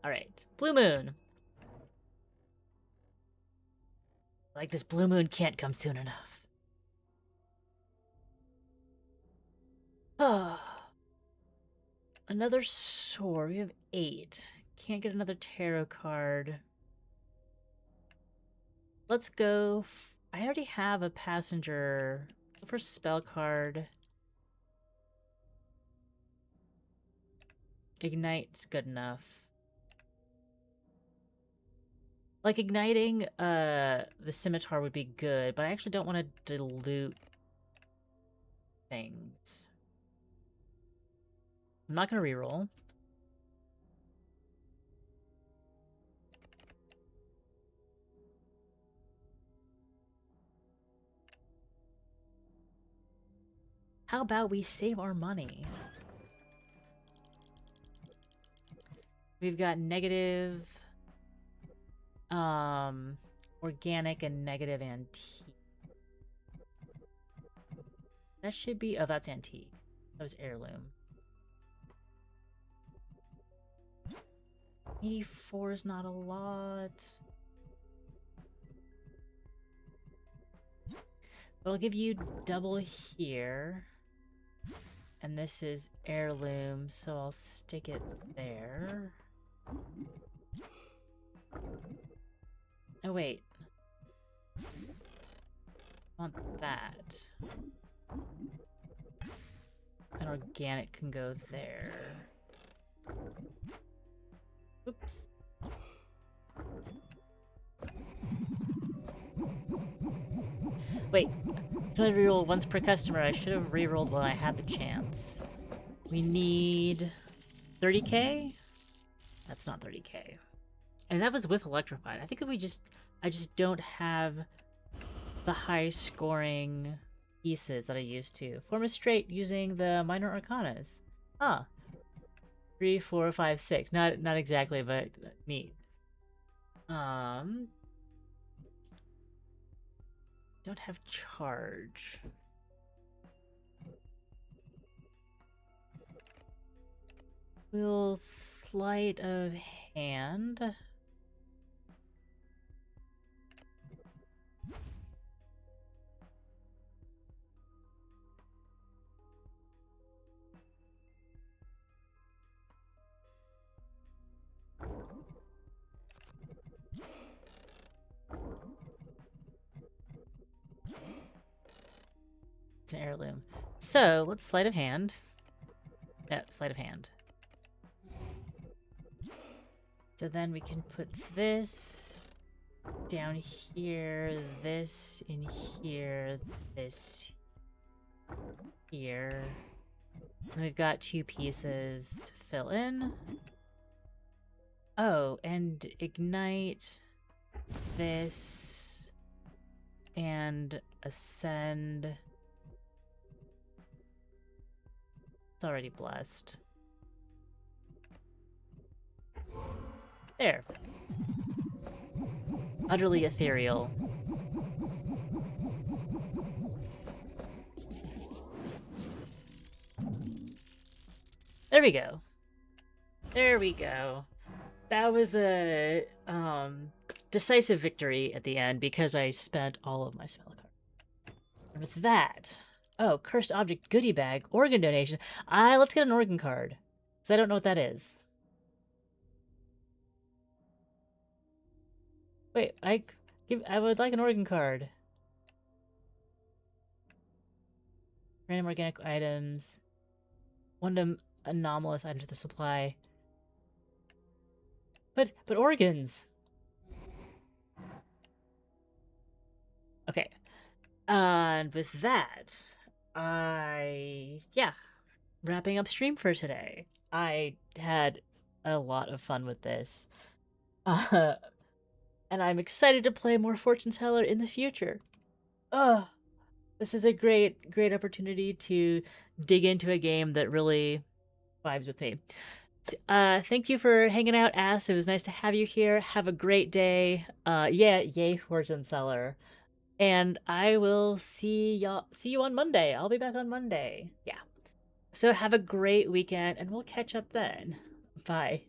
All right, blue moon. Like this blue moon can't come soon enough. Another sword. We have 8. Can't get another tarot card. Let's go. I already have a passenger. Go for spell card. Ignite's good enough. Like igniting the scimitar would be good, but I actually don't want to dilute things. I'm not gonna reroll. How about we save our money? We've got negative organic and negative antique. That should be... Oh, that's antique. That was heirloom. 84 is not a lot. But I'll give you double here. And this is heirloom, so I'll stick it there. Oh, wait. I want that. And organic can go there. Oops. Wait, I can only reroll once per customer. I should have rerolled when I had the chance. We need 30k? That's not 30k. And that was with Electrified. I think that I just don't have the high scoring pieces that I used to. Form a straight using the minor arcanas. Ah. 3, 4, 5, 6. Not exactly, but neat. Don't have charge. We'll sleight of hand. It's an heirloom. So let's sleight of hand. Yep, sleight of hand. So then we can put this down here, this in here, this here. And we've got 2 pieces to fill in. Oh, and ignite this and ascend. It's already blessed. There. Utterly ethereal. There we go. There we go. That was a decisive victory at the end because I spent all of my spell cards. And with that, oh, cursed object goodie bag, organ donation. Let's get an organ card. Because I don't know what that is. Wait, I would like an organ card. Random organic items. One anomalous items to the supply. But organs. Okay. And with that, wrapping up stream for today. I had a lot of fun with this. And I'm excited to play more Fortune Teller in the future. This is a great opportunity to dig into a game that really vibes with me. Thank you for hanging out, Ass. It was nice to have you here. Have a great day. Yay, Fortune Teller. And I will see you on Monday. I'll be back on Monday. Yeah. So have a great weekend, and we'll catch up then. Bye.